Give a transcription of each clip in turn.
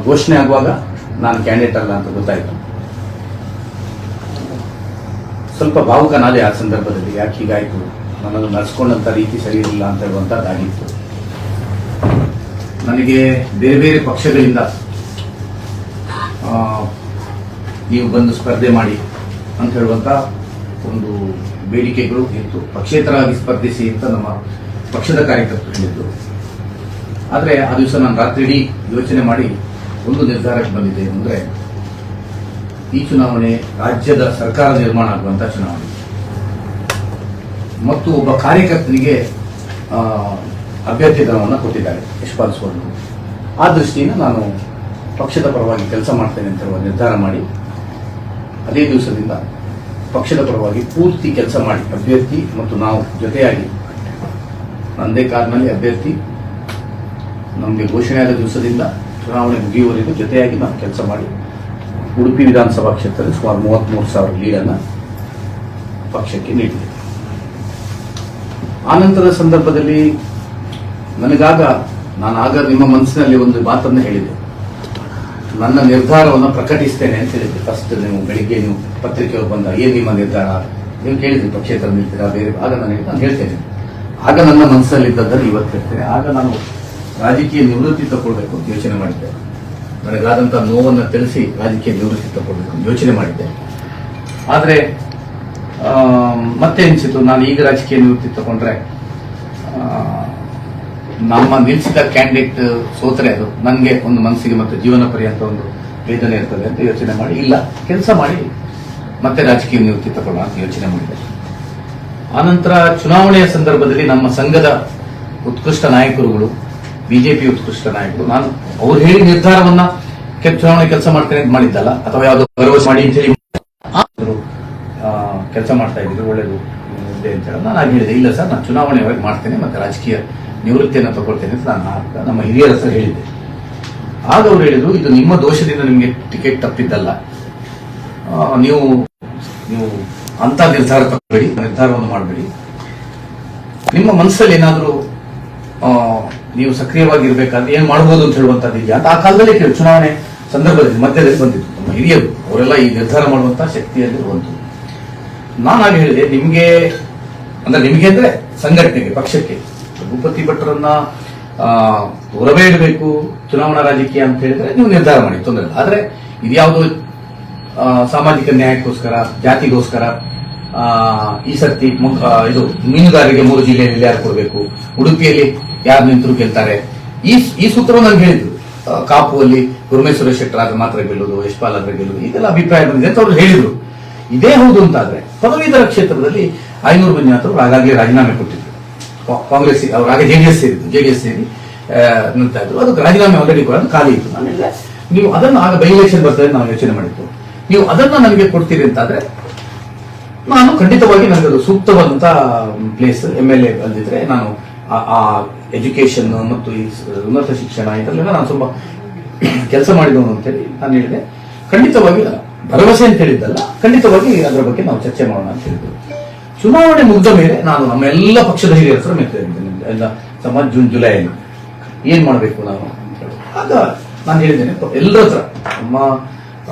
ಘೋಷಣೆ ಆಗುವಾಗ ನಾನು ಕ್ಯಾಂಡಿಡೇಟ್ ಅಲ್ಲ ಅಂತ ಗೊತ್ತಾಯಿತು. ಸ್ವಲ್ಪ ಭಾವುಕನಾದೆ ಆ ಸಂದರ್ಭದಲ್ಲಿ. ಯಾಕೆ ಹೀಗಾಯಿತು, ನನ್ನನ್ನು ನಡೆಸ್ಕೊಂಡಂಥ ರೀತಿ ಸರಿ ಇರಲಿಲ್ಲ ಅಂತ ಹೇಳುವಂಥದ್ದಾಗಿತ್ತು. ನನಗೆ ಬೇರೆ ಬೇರೆ ಪಕ್ಷಗಳಿಂದ ನೀವು ಬಂದು ಸ್ಪರ್ಧೆ ಮಾಡಿ ಅಂತ ಹೇಳುವಂಥ ಒಂದು ಬೇಡಿಕೆಗಳು ಇತ್ತು. ಪಕ್ಷೇತರವಾಗಿ ಸ್ಪರ್ಧಿಸಿ ಅಂತ ನಮ್ಮ ಪಕ್ಷದ ಕಾರ್ಯಕರ್ತರು ಹೇಳಿದ್ರು. ಆದರೆ ಆ ದಿವಸ ನಾನು ರಾತ್ರಿ ಇಡೀ ಯೋಚನೆ ಮಾಡಿ ಒಂದು ನಿರ್ಧಾರಕ್ಕೆ ಬಂದಿದ್ದೆ. ಅಂದರೆ ಈ ಚುನಾವಣೆ ರಾಜ್ಯದ ಸರ್ಕಾರ ನಿರ್ಮಾಣ ಆಗುವಂಥ ಚುನಾವಣೆ ಮತ್ತು ಒಬ್ಬ ಕಾರ್ಯಕರ್ತನಿಗೆ ಅಭ್ಯರ್ಥಿತ್ವವನ್ನು ಕೊಟ್ಟಿದ್ದಾರೆ ಯಶ್ಪಾಲ್ ಸುವರ್ಣ. ಆ ದೃಷ್ಟಿಯಿಂದ ನಾನು ಪಕ್ಷದ ಪರವಾಗಿ ಕೆಲಸ ಮಾಡ್ತೇನೆ ಅಂತ ಹೇಳುವ ನಿರ್ಧಾರ ಮಾಡಿ ಅದೇ ದಿವಸದಿಂದ ಪಕ್ಷದ ಪರವಾಗಿ ಪೂರ್ತಿ ಕೆಲಸ ಮಾಡಿ ಅಭ್ಯರ್ಥಿ ಮತ್ತು ನಾವು ಜೊತೆಯಾಗಿ ನಂದೇ ಕಾರ್ನಲ್ಲಿ ಅಭ್ಯರ್ಥಿ ನಮಗೆ ಘೋಷಣೆಯಾದ ದಿವಸದಿಂದ ಚುನಾವಣೆ ಮುಗಿಯುವವರೆಗೂ ಜೊತೆಯಾಗಿ ನಾವು ಕೆಲಸ ಮಾಡಿ ಉಡುಪಿ ವಿಧಾನಸಭಾ ಕ್ಷೇತ್ರದಲ್ಲಿ ಸುಮಾರು 33,000 ಲೀಡನ್ನು ಪಕ್ಷಕ್ಕೆ ನೀಡಿದೆ. ಆನಂತರದ ಸಂದರ್ಭದಲ್ಲಿ ನಾನಾಗ ನಿಮ್ಮ ಮನಸ್ಸಿನಲ್ಲಿ ಒಂದು ಮಾತನ್ನು ಹೇಳಿದೆ. ನನ್ನ ನಿರ್ಧಾರವನ್ನು ಪ್ರಕಟಿಸ್ತೇನೆ ಅಂತ ಹೇಳಿದ್ದೆ. ಫಸ್ಟ್ ನೀವು ಬೆಳಿಗ್ಗೆ ನೀವು ಪತ್ರಿಕೆಯವರು ಬಂದ ಏನು ನಿಮ್ಮ ನಿರ್ಧಾರ ನೀವು ಕೇಳಿದ್ರಿ, ಪಕ್ಷೇತರ ನಿಲ್ತೀರಾ ಬೇರೆ? ಆಗ ನಾನು ಹೇಳ್ತೇನೆ. ಆಗ ನನ್ನ ಮನಸ್ಸಲ್ಲಿದ್ದದ್ದನ್ನು ಇವತ್ತು ಹೇಳ್ತೇನೆ. ಆಗ ನಾನು ರಾಜಕೀಯ ನಿವೃತ್ತಿ ತಗೊಳ್ಬೇಕು ಅಂತ ಯೋಚನೆ ಮಾಡಿದ್ದೆ. ನನಗಾದಂಥ ನೋವನ್ನು ತಿಳಿಸಿ ರಾಜಕೀಯ ನಿವೃತ್ತಿ ತಗೊಳ್ಬೇಕು ಯೋಚನೆ ಮಾಡಿದ್ದೆ. ಆದರೆ ಮತ್ತೆ ಅನಿಸಿತು, ನಾನು ಈಗ ರಾಜಕೀಯ ನಿವೃತ್ತಿ ತಗೊಂಡ್ರೆ ನಮ್ಮ ನಿಲ್ಲಿಸಿದ ಕ್ಯಾಂಡಿಡೇಟ್ ಸೋತರೆ ಅದು ನನಗೆ ಒಂದು ಮನಸ್ಸಿಗೆ ಮತ್ತು ಜೀವನ ಪರ್ಯಂತ ಒಂದು ವೇದನೆ ಇರ್ತದೆ ಅಂತ ಯೋಚನೆ ಮಾಡಿ ಇಲ್ಲ, ಕೆಲಸ ಮಾಡಿ ಮತ್ತೆ ರಾಜಕೀಯ ನಿವೃತ್ತಿ ತಗೊಳ್ಳೋಣ ಅಂತ ಯೋಚನೆ ಮಾಡಿದೆ. ಆನಂತರ ಚುನಾವಣೆಯ ಸಂದರ್ಭದಲ್ಲಿ ನಮ್ಮ ಸಂಘದ ಉತ್ಕೃಷ್ಟ ನಾಯಕರುಗಳು, ಬಿಜೆಪಿ ಉತ್ಕೃಷ್ಟ ನಾಯಕರು, ನಾನು ಅವ್ರು ಹೇಳಿ ನಿರ್ಧಾರವನ್ನ ಚುನಾವಣೆ ಕೆಲಸ ಮಾಡ್ತೇನೆ ಅಂತ ಮಾಡಿದ್ದಲ್ಲ, ಅಥವಾ ಯಾವುದೋ ಭರವಸೆ ಮಾಡಿ ಅಂತ ಹೇಳಿ ಕೆಲಸ ಮಾಡ್ತಾ ಇದ್ರು ಒಳ್ಳೇದು ಇದೆ ಅಂತ ಹೇಳಿ ನಾನು ಹೇಳಿದೆ. ಇಲ್ಲ ಸರ್, ನಾನು ಚುನಾವಣೆವರೆಗೆ ಮಾಡ್ತೇನೆ ಮತ್ತೆ ರಾಜಕೀಯ ನಿವೃತ್ತಿಯನ್ನು ತಗೊಳ್ತೇನೆ ಅಂತ ನಾನು ನಮ್ಮ ಹಿರಿಯರ ಹತ್ರ ಹೇಳಿದ್ದೆ. ಆಗ ಅವರು ಹೇಳಿದ್ರು, ಇದು ನಿಮ್ಮ ದೋಷದಿಂದ ನಿಮಗೆ ಟಿಕೆಟ್ ತಪ್ಪಿದ್ದಲ್ಲ, ನೀವು ಅಂತ ನಿರ್ಧಾರ ತಗೊಳ್ಬೇಡಿ, ನಿರ್ಧಾರವನ್ನು ಮಾಡಬೇಡಿ. ನಿಮ್ಮ ಮನಸ್ಸಲ್ಲಿ ಏನಾದರೂ ನೀವು ಸಕ್ರಿಯವಾಗಿರ್ಬೇಕಾದ್ರೆ ಏನ್ ಮಾಡಬಹುದು ಅಂತ ಹೇಳುವಂತದ್ದು ಇದೆಯಾ ಅಂತ ಆ ಕಾಲದಲ್ಲಿ ಕೇಳಿ ಚುನಾವಣೆ ಸಂದರ್ಭದಲ್ಲಿ ಮಧ್ಯದಲ್ಲಿ ಬಂದಿತ್ತು. ನಮ್ಮ ಹಿರಿಯರು ಅವರೆಲ್ಲ ಈ ನಿರ್ಧಾರ ಮಾಡುವಂತ ಶಕ್ತಿಯಲ್ಲಿ ಬಂತು. ನಾನಾಗಿ ಹೇಳಿದೆ, ನಿಮ್ಗೆ ಅಂದ್ರೆ ಸಂಘಟನೆಗೆ, ಪಕ್ಷಕ್ಕೆ ಭೂಪತಿ ಭಟ್ರನ್ನ ದೂರವೇ ಇಡಬೇಕು ಚುನಾವಣಾ ರಾಜಕೀಯ ಅಂತ ಹೇಳಿದ್ರೆ ನೀವು ನಿರ್ಧಾರ ಮಾಡಿ, ತೊಂದರೆ ಇಲ್ಲ. ಆದ್ರೆ ಇದ್ಯಾವುದು ಸಾಮಾಜಿಕ ನ್ಯಾಯಕ್ಕೋಸ್ಕರ, ಜಾತಿಗೋಸ್ಕರ ಈ ಸರ್ತಿ ಇದು ಮೀನುಗಾರರಿಗೆ 3 ಜಿಲ್ಲೆಯಲ್ಲಿ ಯಾರು ಕೊಡಬೇಕು, ಉಡುಪಿಯಲ್ಲಿ ಯಾರು ನಿಂತರು ಗೆಲ್ತಾರೆ, ಈ ಸೂತ್ರವನ್ನು ನನಗೆ ಹೇಳಿದ್ರು. ಕಾಪುವಲ್ಲಿ ಗುರುಮೇಶ್ವರ ಶೆಟ್ಟರ್ ಆದ್ರೆ ಮಾತ್ರ ಗೆಲ್ಲುವುದು, ಯಶ್ಪಾಲ್ ಆದ್ರೆ ಗೆಲ್ಲುವುದು, ಇದೆಲ್ಲ ಅಭಿಪ್ರಾಯ ಬಂದಿದೆ ಅಂತ ಅವರು ಹೇಳಿದ್ರು. ಇದೇ ಹೌದು ಅಂತಾದ್ರೆ ಪದವೀಧರ ಕ್ಷೇತ್ರದಲ್ಲಿ 500 ಮಂಜುನಾಥ್ ಆಗಾಗಲೇ ರಾಜೀನಾಮೆ ಕೊಟ್ಟಿದ್ರು. ಕಾಂಗ್ರೆಸ್ ಅವರು ಆಗ ಜೆಡಿಎಸ್ ಸೇರಿ ನಿಲ್ತಾ ಇದ್ರು. ಅದಕ್ಕೆ ರಾಜೀನಾಮೆ ಆಲ್ರೆಡಿ ಕೂಡ ಖಾಲಿ ಇತ್ತು. ನಾನು ನೀವು ಅದನ್ನು ಆಗ ಬೈ ಎಲೆಕ್ಷನ್ ಬರ್ತದೆ ನಾವು ಯೋಚನೆ ಮಾಡಿತ್ತು, ನೀವು ಅದನ್ನ ನನಗೆ ಕೊಡ್ತೀರಿ ಅಂತಾದ್ರೆ ನಾನು ಖಂಡಿತವಾಗಿ ನನಗೆ ಅದು ಸೂಕ್ತವಾದಂತ ಪ್ಲೇಸ್ MLA ಬಂದಿದ್ರೆ ನಾನು ಆ ಎಜುಕೇಶನ್ ಮತ್ತು ಈ ಉನ್ನತ ಶಿಕ್ಷಣ ಇದರಲ್ಲೆಲ್ಲ ನಾನು ತುಂಬಾ ಕೆಲಸ ಮಾಡಿದವನು ಅಂತೇಳಿ ನಾನು ಹೇಳಿದೆ. ಖಂಡಿತವಾಗಿ ಭರವಸೆ ಅಂತ ಹೇಳಿದ್ದಲ್ಲ, ಖಂಡಿತವಾಗಿ ಅದರ ಬಗ್ಗೆ ನಾವು ಚರ್ಚೆ ಮಾಡೋಣ ಅಂತ ಹೇಳಿದ್ರು. ಚುನಾವಣೆ ಮುಗಿದ ಮೇಲೆ ನಾನು ನಮ್ಮ ಎಲ್ಲ ಪಕ್ಷದ ಹಿರಿಯರ ಹತ್ರ ಮೆತ್ತಿದ್ದೇನೆ ಎಲ್ಲ ಸಮಾಜ ಜುಲೈಯಲ್ಲಿ ಏನ್ ಮಾಡಬೇಕು ನಾನು ಅಂತ ಹೇಳಿ. ಆಗ ನಾನು ಹೇಳಿದ್ದೇನೆ ಎಲ್ಲರ ಹತ್ರ, ನಮ್ಮ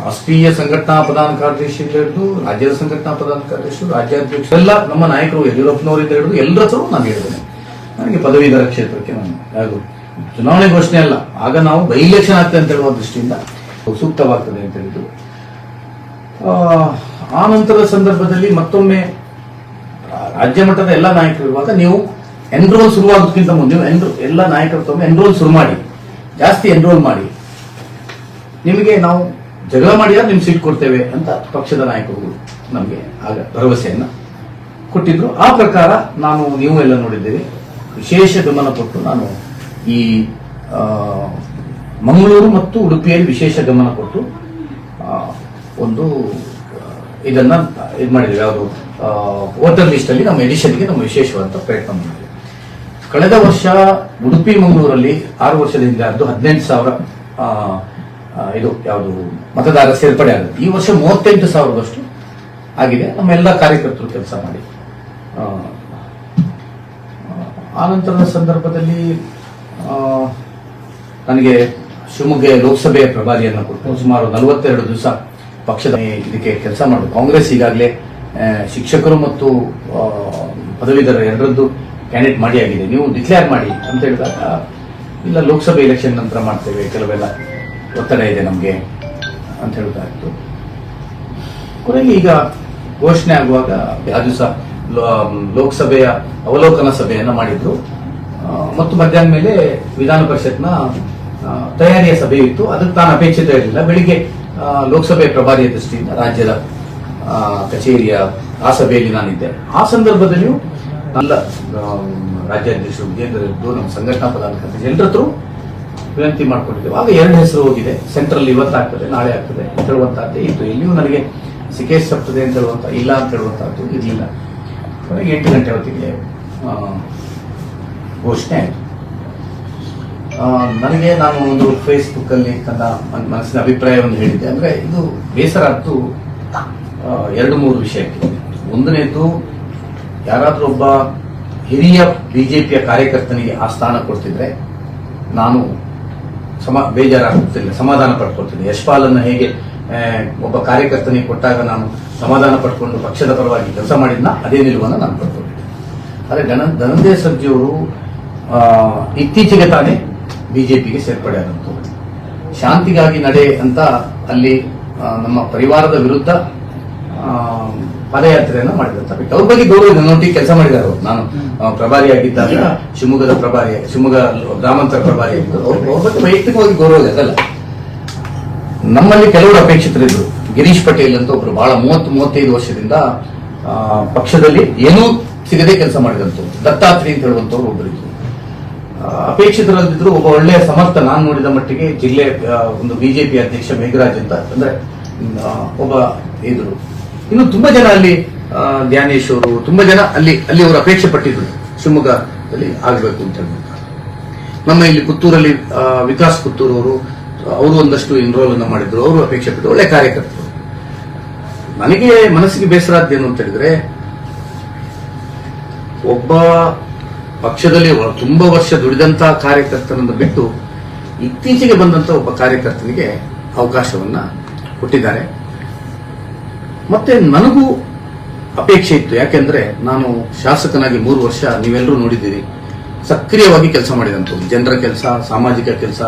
ರಾಷ್ಟ್ರೀಯ ಸಂಘಟನಾ ಪ್ರಧಾನ ಕಾರ್ಯದರ್ಶಿ ಹಿಡಿದು ರಾಜ್ಯದ ಸಂಘಟನಾ ಪ್ರಧಾನ ಕಾರ್ಯದರ್ಶಿ, ರಾಜ್ಯಾಧ್ಯಕ್ಷರೆಲ್ಲ ನಮ್ಮ ನಾಯಕರು ಯಡಿಯೂರಪ್ಪನವರಿಂದ ಹಿಡಿದು ಎಲ್ಲರ ಹತ್ರ ನಾನು ಹೇಳಿದ್ದೇನೆ, ನನಗೆ ಪದವೀಧರ ಕ್ಷೇತ್ರಕ್ಕೆ ನಾನು ಯಾವುದು ಚುನಾವಣೆ ಘೋಷಣೆ ಅಲ್ಲ, ಆಗ ನಾವು ಬೈ ಎಲೆಕ್ಷನ್ ಆಗ್ತದೆ ಅಂತ ಹೇಳುವ ದೃಷ್ಟಿಯಿಂದ ಸೂಕ್ತವಾಗ್ತದೆ ಅಂತ ಹೇಳಿದ್ದು. ಆ ನಂತರದ ಸಂದರ್ಭದಲ್ಲಿ ಮತ್ತೊಮ್ಮೆ ರಾಜ್ಯ ಮಟ್ಟದ ಎಲ್ಲ ನಾಯಕರು ಇರುವಾಗ ನೀವು ಎನ್ರೋಲ್ ಶುರುವಾಗೋದಕ್ಕಿಂತ ಮುಂದೆ ಎಲ್ಲ ನಾಯಕರು ಎನ್ರೋಲ್ ಶುರು ಮಾಡಿ, ಜಾಸ್ತಿ ಎನ್ರೋಲ್ ಮಾಡಿ, ನಿಮಗೆ ನಾವು ಜಗಳ ಮಾಡಿದ್ರೆ ನಿಮ್ಗೆ ಸೀಟ್ ಕೊಡ್ತೇವೆ ಅಂತ ಪಕ್ಷದ ನಾಯಕರು ನಮಗೆ ಆಗ ಭರವಸೆಯನ್ನ ಕೊಟ್ಟಿದ್ರು. ಆ ಪ್ರಕಾರ ನೀವು ಎಲ್ಲ ನೋಡಿದ್ದೇವೆ, ವಿಶೇಷ ಗಮನ ಕೊಟ್ಟು ನಾನು ಈ ಮಂಗಳೂರು ಮತ್ತು ಉಡುಪಿಯಲ್ಲಿ ವಿಶೇಷ ಗಮನ ಕೊಟ್ಟು ಒಂದು ಇದನ್ನ ಮಾಡಿದ್ವಿ. ಯಾವುದು ವೋಟರ್ ಲಿಸ್ಟ್ ಅಲ್ಲಿ ನಮ್ಮ ಎಡಿಷನ್ಗೆ ನಮ್ಮ ವಿಶೇಷವಾದ ಪ್ರಯತ್ನ ಮಾಡಿದ್ವಿ. ಕಳೆದ ವರ್ಷ ಉಡುಪಿ ಮಂಗಳೂರಲ್ಲಿ 6 ವರ್ಷದ ಹಿಂದೆ 18,000 ಇದು ಯಾವುದು ಮತದಾರ ಸೇರ್ಪಡೆ ಆಗುತ್ತೆ. ಈ ವರ್ಷ 38,000ದಷ್ಟು ಆಗಿದೆ. ನಮ್ಮೆಲ್ಲ ಕಾರ್ಯಕರ್ತರು ಕೆಲಸ ಮಾಡಿ ಆನಂತರದ ಸಂದರ್ಭದಲ್ಲಿ ನನಗೆ ಶಿವಮೊಗ್ಗ ಲೋಕಸಭೆಯ ಪ್ರಭಾರಿಯನ್ನು ಕೊಟ್ಟು ಸುಮಾರು 42 ದಿವಸ ಪಕ್ಷದ ಇದಕ್ಕೆ ಕೆಲಸ ಮಾಡೋದು. ಕಾಂಗ್ರೆಸ್ ಈಗಾಗಲೇ ಶಿಕ್ಷಕರು ಮತ್ತು ಪದವೀಧರ ಎರಡರದ್ದು ಕ್ಯಾಂಡಿಡೇಟ್ ಮಾಡಿ ಆಗಿದೆ, ನೀವು ಡಿಕ್ಲೇರ್ ಮಾಡಿ ಅಂತ ಹೇಳಿದಾಗ ಇಲ್ಲ ಲೋಕಸಭೆ ಎಲೆಕ್ಷನ್ ನಂತರ ಮಾಡ್ತೇವೆ, ಕೆಲವೆಲ್ಲ ಒತ್ತಡ ಇದೆ ನಮಗೆ ಅಂತ ಹೇಳ್ತಾ ಇತ್ತು. ಕೊನೆಗೆ ಈಗ ಘೋಷಣೆ ಆಗುವಾಗ ಆ ದಿವಸ ಲೋಕಸಭೆಯ ಅವಲೋಕನ ಸಭೆಯನ್ನು ಮಾಡಿದ್ರು ಮತ್ತು ಮಧ್ಯಾಹ್ನ ಮೇಲೆ ವಿಧಾನ ಪರಿಷತ್ನ ತಯಾರಿಯ ಸಭೆ ಇತ್ತು. ಅದಕ್ಕೆ ತಾನು ಅಪೇಕ್ಷಿತ ಇರಲಿಲ್ಲ. ಬೆಳಿಗ್ಗೆ ಲೋಕಸಭೆ ಪ್ರಭಾರಿಯ ದೃಷ್ಟಿಯಿಂದ ರಾಜ್ಯದ ಕಚೇರಿಯ ಆ ಸಭೆಯಲ್ಲಿ ನಾನಿದ್ದೆ. ಆ ಸಂದರ್ಭದಲ್ಲಿಯೂ ನನ್ನ ರಾಜ್ಯಾಧ್ಯಕ್ಷರು ವಿಜೇಂದ್ರ ಇದ್ದು ನಮ್ಮ ಸಂಘಟನಾ ಪದಾಧಿಕಾರಿ ಎಲ್ಲರ ಹತ್ರ ವಿನಂತಿ ಮಾಡ್ಕೊಂಡಿದ್ದೇವೆ. ಆಗ 2 ಹೆಸರು ಹೋಗಿದೆ. ಸೆಂಟ್ರಲ್ ಇವತ್ತಾಗ್ತದೆ, ನಾಳೆ ಆಗ್ತದೆ ಅಂತ ಹೇಳುವಂತಹದ್ದೇ ಇತ್ತು. ಎಲ್ಲಿಯೂ ನನಗೆ ಸಿಕೇಶ್ ತಪ್ಪದೆ ಅಂತ ಹೇಳುವಂತ ಇಲ್ಲ ಅಂತ ಹೇಳುವಂತಹದ್ದು ಇರಲಿಲ್ಲ. ಕೊನೆಗೆ 8 ಗಂಟೆ ಹೊತ್ತಿಗೆ ಘೋಷಣೆ ಆಯಿತು. ನನಗೆ ನಾನು ಒಂದು ಫೇಸ್ಬುಕ್ ಅಲ್ಲಿ ನನ್ನ ಮನಸ್ಸಿನ ಅಭಿಪ್ರಾಯವನ್ನು ಹೇಳಿದ್ದೆ. ಅಂದ್ರೆ ಇದು ಬೇಸರ ಅಂತೂ 2-3 ವಿಷಯಕ್ಕೆ. ಒಂದನೇದು, ಯಾರಾದ್ರೂ ಒಬ್ಬ ಹಿರಿಯ ಬಿಜೆಪಿಯ ಕಾರ್ಯಕರ್ತನಿಗೆ ಆ ಸ್ಥಾನ ಕೊಡ್ತಿದ್ರೆ ನಾನು ಬೇಜಾರಾಗುತ್ತಿಲ್ಲ, ಸಮಾಧಾನ ಪಡ್ಕೊಳ್ತಿದ್ದೆ. ಯಶ್ಪಾಲನ್ನ ಹೇಗೆ ಒಬ್ಬ ಕಾರ್ಯಕರ್ತನಿಗೆ ಕೊಟ್ಟಾಗ ನಾನು ಸಮಾಧಾನ ಪಡ್ಕೊಂಡು ಪಕ್ಷದ ಪರವಾಗಿ ಕೆಲಸ ಮಾಡಿದ್ನ ಅದೇ ನಿಲುವನ್ನು ನಾನು ಪಡ್ಕೊಂಡಿದ್ದೆ. ಆದರೆ ಧನಂಜಯ ಸರ್ಜಿಯವರು ಇತ್ತೀಚೆಗೆ ತಾನೇ ಬಿಜೆಪಿಗೆ ಸೇರ್ಪಡೆ ಆದಂಥವ್ರು. ಶಾಂತಿಗಾಗಿ ನಡೆ ಅಂತ ಅಲ್ಲಿ ನಮ್ಮ ಪರಿವಾರದ ವಿರುದ್ಧ ಪಾದಯಾತ್ರೆಯನ್ನು ಮಾಡಿದಂತ ವ್ಯಕ್ತಿ. ಅವ್ರ ಬಗ್ಗೆ ಗೌರವ ನನ್ನೊಟ್ಟಿಗೆ ಕೆಲಸ ಮಾಡಿದ್ದಾರೆ. ನಾನು ಪ್ರಭಾರಿಯಾಗಿದ್ದಾಗ ಶಿವಮೊಗ್ಗ ಗ್ರಾಮಾಂತರ ಪ್ರಭಾರಿಯಾಗಿದ್ದು ಅವ್ರ ಬಗ್ಗೆ ವೈಯಕ್ತಿಕವಾಗಿ ಗೌರವ ಇದೆ. ಅದಲ್ಲ, ನಮ್ಮಲ್ಲಿ ಕೆಲವರು ಅಪೇಕ್ಷಿತರಿದ್ರು. ಗಿರೀಶ್ ಪಟೇಲ್ ಅಂತ ಒಬ್ರು ಬಹಳ 30-35 ವರ್ಷದಿಂದ ಪಕ್ಷದಲ್ಲಿ ಏನೂ ಸಿಗದೆ ಕೆಲಸ ಮಾಡಿದಂಥವ್ರು. ದತ್ತಾತ್ರಿ ಅಂತ ಹೇಳುವಂತವ್ರು ಒಬ್ಬರಿದ್ರು. ಅಪೇಕ್ಷಿತರಲ್ಲಿದ್ರು. ಒಬ್ಬ ಒಳ್ಳೆಯ ಸಮರ್ಥ, ನಾನು ನೋಡಿದ ಮಟ್ಟಿಗೆ ಜಿಲ್ಲೆ ಒಂದು ಬಿಜೆಪಿ ಅಧ್ಯಕ್ಷ ಮೇಘರಾಜ್ ಅಂತ ಅಂದ್ರೆ ಒಬ್ಬ ಇದ್ರು. ಇನ್ನು ತುಂಬಾ ಜನ ಅಲ್ಲಿ ಧ್ಯಾನೇಶ್ ಅವರು, ತುಂಬಾ ಜನ ಅಲ್ಲಿ ಅವರು ಅಪೇಕ್ಷೆ ಪಟ್ಟಿದ್ರು ಶಿವಮೊಗ್ಗದಲ್ಲಿ ಆಗಬೇಕು ಅಂತ ಹೇಳ್ಬೇಕು. ನಮ್ಮ ಇಲ್ಲಿ ಪುತ್ತೂರಲ್ಲಿ ವಿಕಾಸ್ ಪುತ್ತೂರು ಅವರು ಒಂದಷ್ಟು ಎನ್ರೋಲ್ ಅನ್ನು ಮಾಡಿದ್ರು. ಅವರು ಅಪೇಕ್ಷೆ ಪಟ್ಟರು, ಒಳ್ಳೆ ಕಾರ್ಯಕರ್ತರು. ನನಗೆ ಮನಸ್ಸಿಗೆ ಬೇಸರ ಆದ್ದೇನು ಅಂತ ಹೇಳಿದ್ರೆ, ಒಬ್ಬ ಪಕ್ಷದಲ್ಲಿ ತುಂಬಾ ವರ್ಷ ದುಡಿದಂತಹ ಕಾರ್ಯಕರ್ತನನ್ನು ಬಿಟ್ಟು ಇತ್ತೀಚೆಗೆ ಬಂದಂತ ಒಬ್ಬ ಕಾರ್ಯಕರ್ತನಿಗೆ ಅವಕಾಶವನ್ನ ಕೊಟ್ಟಿದ್ದಾರೆ. ಮತ್ತೆ ನನಗೂ ಅಪೇಕ್ಷೆ ಇತ್ತು. ಯಾಕೆಂದ್ರೆ ನಾನು ಶಾಸಕನಾಗಿ 3 ವರ್ಷ ನೀವೆಲ್ಲರೂ ನೋಡಿದ್ದೀರಿ, ಸಕ್ರಿಯವಾಗಿ ಕೆಲಸ ಮಾಡಿದಂಥವ್ನು. ಜನರ ಕೆಲಸ, ಸಾಮಾಜಿಕ ಕೆಲಸ,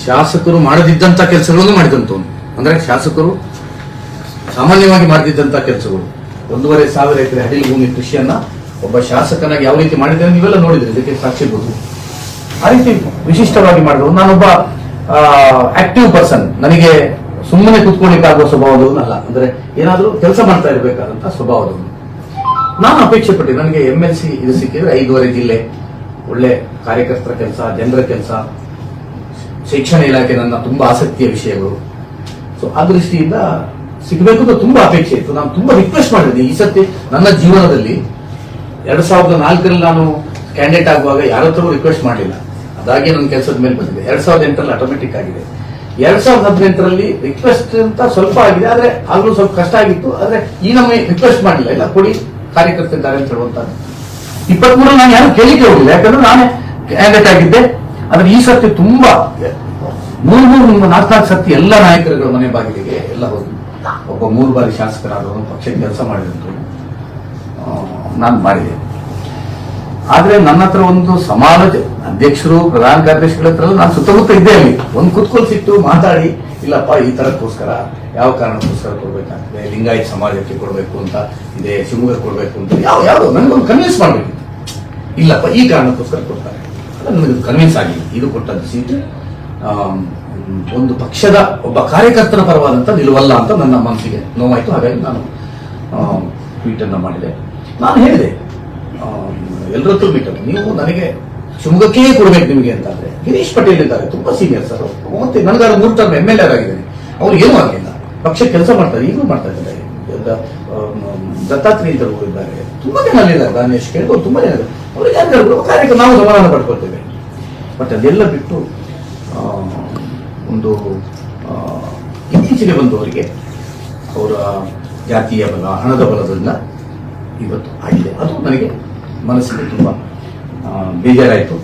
ಶಾಸಕರು ಮಾಡದಿದ್ದಂತ ಕೆಲಸಗಳನ್ನು ಮಾಡಿದಂಥವ್ನು. ಅಂದ್ರೆ ಶಾಸಕರು ಸಾಮಾನ್ಯವಾಗಿ ಮಾಡದಿದ್ದಂತ ಕೆಲಸಗಳು. 1,500 ಎಕರೆ ಅಡಿಲು ಭೂಮಿ ಕೃಷಿಯನ್ನ ಒಬ್ಬ ಶಾಸಕನಾಗಿ ಯಾವ ರೀತಿ ಮಾಡಿದ್ದೇನೆ ನೀವೆಲ್ಲ ನೋಡಿದ್ರಿ, ಇದಕ್ಕೆ ಸಾಕ್ಷಿಬಹುದು. ಆ ರೀತಿ ವಿಶಿಷ್ಟವಾಗಿ ಮಾಡಿದ್ರು. ನಾನೊಬ್ಬ ಆಕ್ಟಿವ್ ಪರ್ಸನ್. ನನಗೆ ಸುಮ್ಮನೆ ಕುತ್ಕೊಳ್ಳಿಕ್ಕಾಗುವ ಸ್ವಭಾವದವನಲ್ಲ. ಅಂದ್ರೆ ಏನಾದ್ರೂ ಕೆಲಸ ಮಾಡ್ತಾ ಇರಬೇಕಾದಂತ ಸ್ವಭಾವದವನು. ನಾನು ಅಪೇಕ್ಷೆ ಪಟ್ಟೆ, ನನಗೆ MLC ಇದು ಸಿಕ್ಕಿದ್ರೆ 5 ಜಿಲ್ಲೆ, ಒಳ್ಳೆ ಕಾರ್ಯಕರ್ತರ ಕೆಲಸ, ಜನರ ಕೆಲಸ, ಶಿಕ್ಷಣ ಇಲಾಖೆ ನನ್ನ ತುಂಬಾ ಆಸಕ್ತಿಯ ವಿಷಯಗಳು. ಸೊ ಆ ದೃಷ್ಟಿಯಿಂದ ಸಿಗಬೇಕು ಅಂತ ತುಂಬಾ ಅಪೇಕ್ಷೆ ಇತ್ತು. ನಾನು ತುಂಬಾ ರಿಕ್ವೆಸ್ಟ್ ಮಾಡಿದ್ದೆ. ಈ ಸತಿ ನನ್ನ ಜೀವನದಲ್ಲಿ 2004ರಲ್ಲಿ ನಾನು ಕ್ಯಾಂಡಿಡೇಟ್ ಆಗುವಾಗ ಯಾರ ಹತ್ರವೂ ರಿಕ್ವೆಸ್ಟ್ ಮಾಡಲಿಲ್ಲ. ಅದಾಗಿ ನನ್ನ ಕೆಲಸದ ಮೇಲೆ ಬಂದಿದೆ. 2008ರಲ್ಲಿ ಆಟೋಮೆಟಿಕ್ ಆಗಿದೆ. 2018ರಲ್ಲಿ ರಿಕ್ವೆಸ್ಟ್ ಅಂತ ಸ್ವಲ್ಪ ಆಗಿದೆ, ಆದ್ರೆ ಆಗ್ಲೂ ಸ್ವಲ್ಪ ಕಷ್ಟ ಆಗಿತ್ತು. ಆದ್ರೆ ಈ ನಮಗೆ ರಿಕ್ವೆಸ್ಟ್ ಮಾಡಲಿಲ್ಲ, ಇಲ್ಲ ಕೊಡಿ ಕಾರ್ಯಕರ್ತಿದ್ದಾರೆ ಅಂತ ಹೇಳುವಂತ. 23ರಲ್ಲಿ ನಾನು ಯಾರು ಕೇಳಿಕೆ ಹೋಗಿಲ್ಲ, ಯಾಕಂದ್ರೆ ನಾನೇ ಕ್ಯಾಂಡಿಡೇಟ್ ಆಗಿದ್ದೆ. ಆದ್ರೆ ಈ ಸರ್ತಿ ತುಂಬಾ 3-4 ಸರ್ತಿ ಎಲ್ಲ ನಾಯಕರುಗಳ ಮನೆ ಬಾಗಿಲಿಗೆ ಎಲ್ಲ ಹೋಗಿ ಒಬ್ಬ 3 ಬಾರಿ ಶಾಸಕರಾದವರು, ಪಕ್ಷಕ್ಕೆ ಕೆಲಸ ಮಾಡಿದಂಥವ್ರು ನಾನು ಮಾಡಿದೆ. ಆದ್ರೆ ನನ್ನ ಹತ್ರ ಒಂದು ಸಮಾಜ ಅಧ್ಯಕ್ಷರು, ಪ್ರಧಾನ ಕಾರ್ಯದರ್ಶಿಗಳ ಹತ್ರ ನಾನು ಸುತ್ತಮುತ್ತ ಇದ್ದೆ. ಅಲ್ಲಿ ಒಂದು ಕುತ್ಕೊಂಡು ಸಿಟ್ಟು ಮಾತಾಡಿ, ಇಲ್ಲಪ್ಪ ಈ ತರಕ್ಕೋಸ್ಕರ ಯಾವ ಕಾರಣಕ್ಕೋಸ್ಕರ ಕೊಡ್ಬೇಕಾಗ್ತದೆ, ಲಿಂಗಾಯತ್ ಸಮಾಜಕ್ಕೆ ಕೊಡಬೇಕು ಅಂತ ಇದೆ, ಶಿವಮೊಗ್ಗ ಕೊಡಬೇಕು ಅಂತ ಯಾವ್ದು ನನಗೊಂದು ಕನ್ವಿನ್ಸ್ ಮಾಡಬೇಕಿತ್ತು. ಇಲ್ಲಪ್ಪ ಈ ಕಾರಣಕ್ಕೋಸ್ಕರ ಕೊಡ್ತಾರೆ, ನನಗೆ ಕನ್ವಿನ್ಸ್ ಆಗಿಲ್ಲ. ಇದು ಕೊಟ್ಟದ್ದು ಸೀಟು ಒಂದು ಪಕ್ಷದ ಒಬ್ಬ ಕಾರ್ಯಕರ್ತರ ಪರವಾದಂತ ನಿಲುವಲ್ಲ ಅಂತ ನನ್ನ ಮನಸ್ಸಿಗೆ ನೋವಾಯ್ತು. ಹಾಗಾಗಿ ನಾನು ಟ್ವೀಟ್ ಅನ್ನ ಮಾಡಿದೆ. ನಾನು ಹೇಳಿದೆ ಎಲ್ಲರದ್ದು ಮೀಟರ್, ನೀವು ನನಗೆ ಶಿವಮೊಗ್ಗಕ್ಕೆ ಕೊಡ್ಬೇಕು ನಿಮಗೆ ಅಂತಂದ್ರೆ. ಗಿರೀಶ್ ಪಟೇಲ್ ಇದ್ದಾರೆ, ತುಂಬಾ ಸೀನಿಯರ್ ಸರ್. ಮತ್ತೆ ನನಗಾದ 3 ಟರ್ಮ್ MLA ಆಗಿದ್ದೇನೆ. ಅವ್ರು ಏನೂ ಆಗಿಲ್ಲ, ಪಕ್ಷ ಕೆಲಸ ಮಾಡ್ತಾರೆ, ಈಗಲೂ ಮಾಡ್ತಾ ಇದ್ದಾರೆ. ದತ್ತಾತ್ರಿ ಅಂತ ಇದ್ದಾರೆ, ತುಂಬಾ ಜನ ಅಲ್ಲಿದ್ದಾರೆ. ನಾನು ಎಷ್ಟು ಕೇಳ್ಬೋದು, ತುಂಬಾ ಜನ ಇದ್ದಾರೆ. ಅವ್ರಿಗೆ ಯಾರು ಹೇಳ್ಬೋದು, ಕಾರ್ಯಕ್ಕೆ ನಾವು ಸಮಾಧಾನ ಪಡ್ಕೊಳ್ತೇವೆ. ಬಟ್ ಅದೆಲ್ಲ ಬಿಟ್ಟು ಒಂದು ಇತ್ತೀಚೆಗೆ ಬಂದವರಿಗೆ ಅವರ ಜಾತಿಯ ಬಲ, ಹಣದ ಬಲದಿಂದ ಇವತ್ತು ಆಗಿದೆ. ಅದು ನನಗೆ ಮನಸ್ಸಿಗೆ ತುಂಬಾ ಬೇಜಾರಾಯಿತು.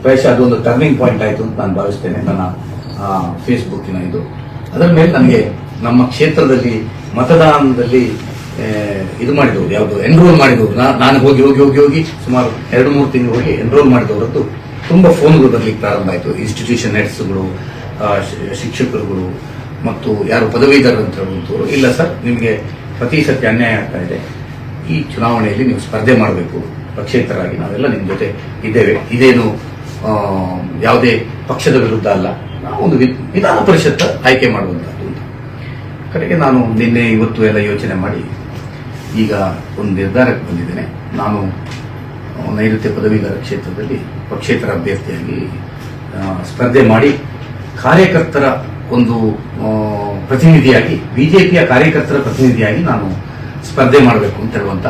ಪ್ರಾಯಶಃ ಅದೊಂದು ಟರ್ನಿಂಗ್ ಪಾಯಿಂಟ್ ಆಯಿತು ಅಂತ ನಾನು ಭಾವಿಸ್ತೇನೆ ನನ್ನ ಫೇಸ್ಬುಕ್ಕಿನ ಇದು. ಅದರ ಮೇಲೆ ನನಗೆ ನಮ್ಮ ಕ್ಷೇತ್ರದಲ್ಲಿ ಮತದಾನದಲ್ಲಿ ಇದು ಮಾಡಿದವರು, ಯಾವುದು ಎನ್ರೋಲ್ ಮಾಡಿದವರು, ನಾನು ಹೋಗಿ ಹೋಗಿ ಹೋಗಿ ಹೋಗಿ ಸುಮಾರು 2-3 ತಿಂಗಳು ಹೋಗಿ ಎನ್ರೋಲ್ ಮಾಡಿದವರದ್ದು ತುಂಬ ಫೋನ್ಗಳು ಬರಲಿಕ್ಕೆ ಪ್ರಾರಂಭ ಆಯಿತು. ಇನ್ಸ್ಟಿಟ್ಯೂಷನ್ ಹೆಡ್ಸ್ಗಳು, ಶಿಕ್ಷಕರುಗಳು ಮತ್ತು ಯಾರು ಪದವೀಧರರು ಅಂತ ಹೇಳುವಂಥವ್ರು, ಇಲ್ಲ ಸರ್ ನಿಮಗೆ ಪ್ರತಿ ಸತ್ಯ ಅನ್ಯಾಯ ಆಗ್ತಾ ಇದೆ, ಈ ಚುನಾವಣೆಯಲ್ಲಿ ನೀವು ಸ್ಪರ್ಧೆ ಮಾಡಬೇಕು, ಪಕ್ಷೇತರರಾಗಿ ನಾವೆಲ್ಲ ನಿಮ್ಮ ಜೊತೆ ಇದ್ದೇವೆ, ಇದೇನು ಯಾವುದೇ ಪಕ್ಷದ ವಿರುದ್ಧ ಅಲ್ಲ, ನಾವು ಒಂದು ವಿಧಾನ ಪರಿಷತ್ ಆಯ್ಕೆ ಮಾಡುವಂಥದ್ದು. ಕಡೆಗೆ ನಾನು ನಿನ್ನೆ ಇವತ್ತು ಎಲ್ಲ ಯೋಚನೆ ಮಾಡಿ ಈಗ ಒಂದು ನಿರ್ಧಾರಕ್ಕೆ ಬಂದಿದ್ದೇನೆ. ನಾನು ನೈಋತ್ಯ ಪದವೀಧರ ಕ್ಷೇತ್ರದಲ್ಲಿ ಪಕ್ಷೇತರ ಅಭ್ಯರ್ಥಿಯಾಗಿ ಸ್ಪರ್ಧೆ ಮಾಡಿ ಕಾರ್ಯಕರ್ತರ ಒಂದು ಪ್ರತಿನಿಧಿಯಾಗಿ, ಬಿಜೆಪಿಯ ಕಾರ್ಯಕರ್ತರ ಪ್ರತಿನಿಧಿಯಾಗಿ ನಾನು ಸ್ಪರ್ಧೆ ಮಾಡಬೇಕು ಅಂತ ಹೇಳುವಂತ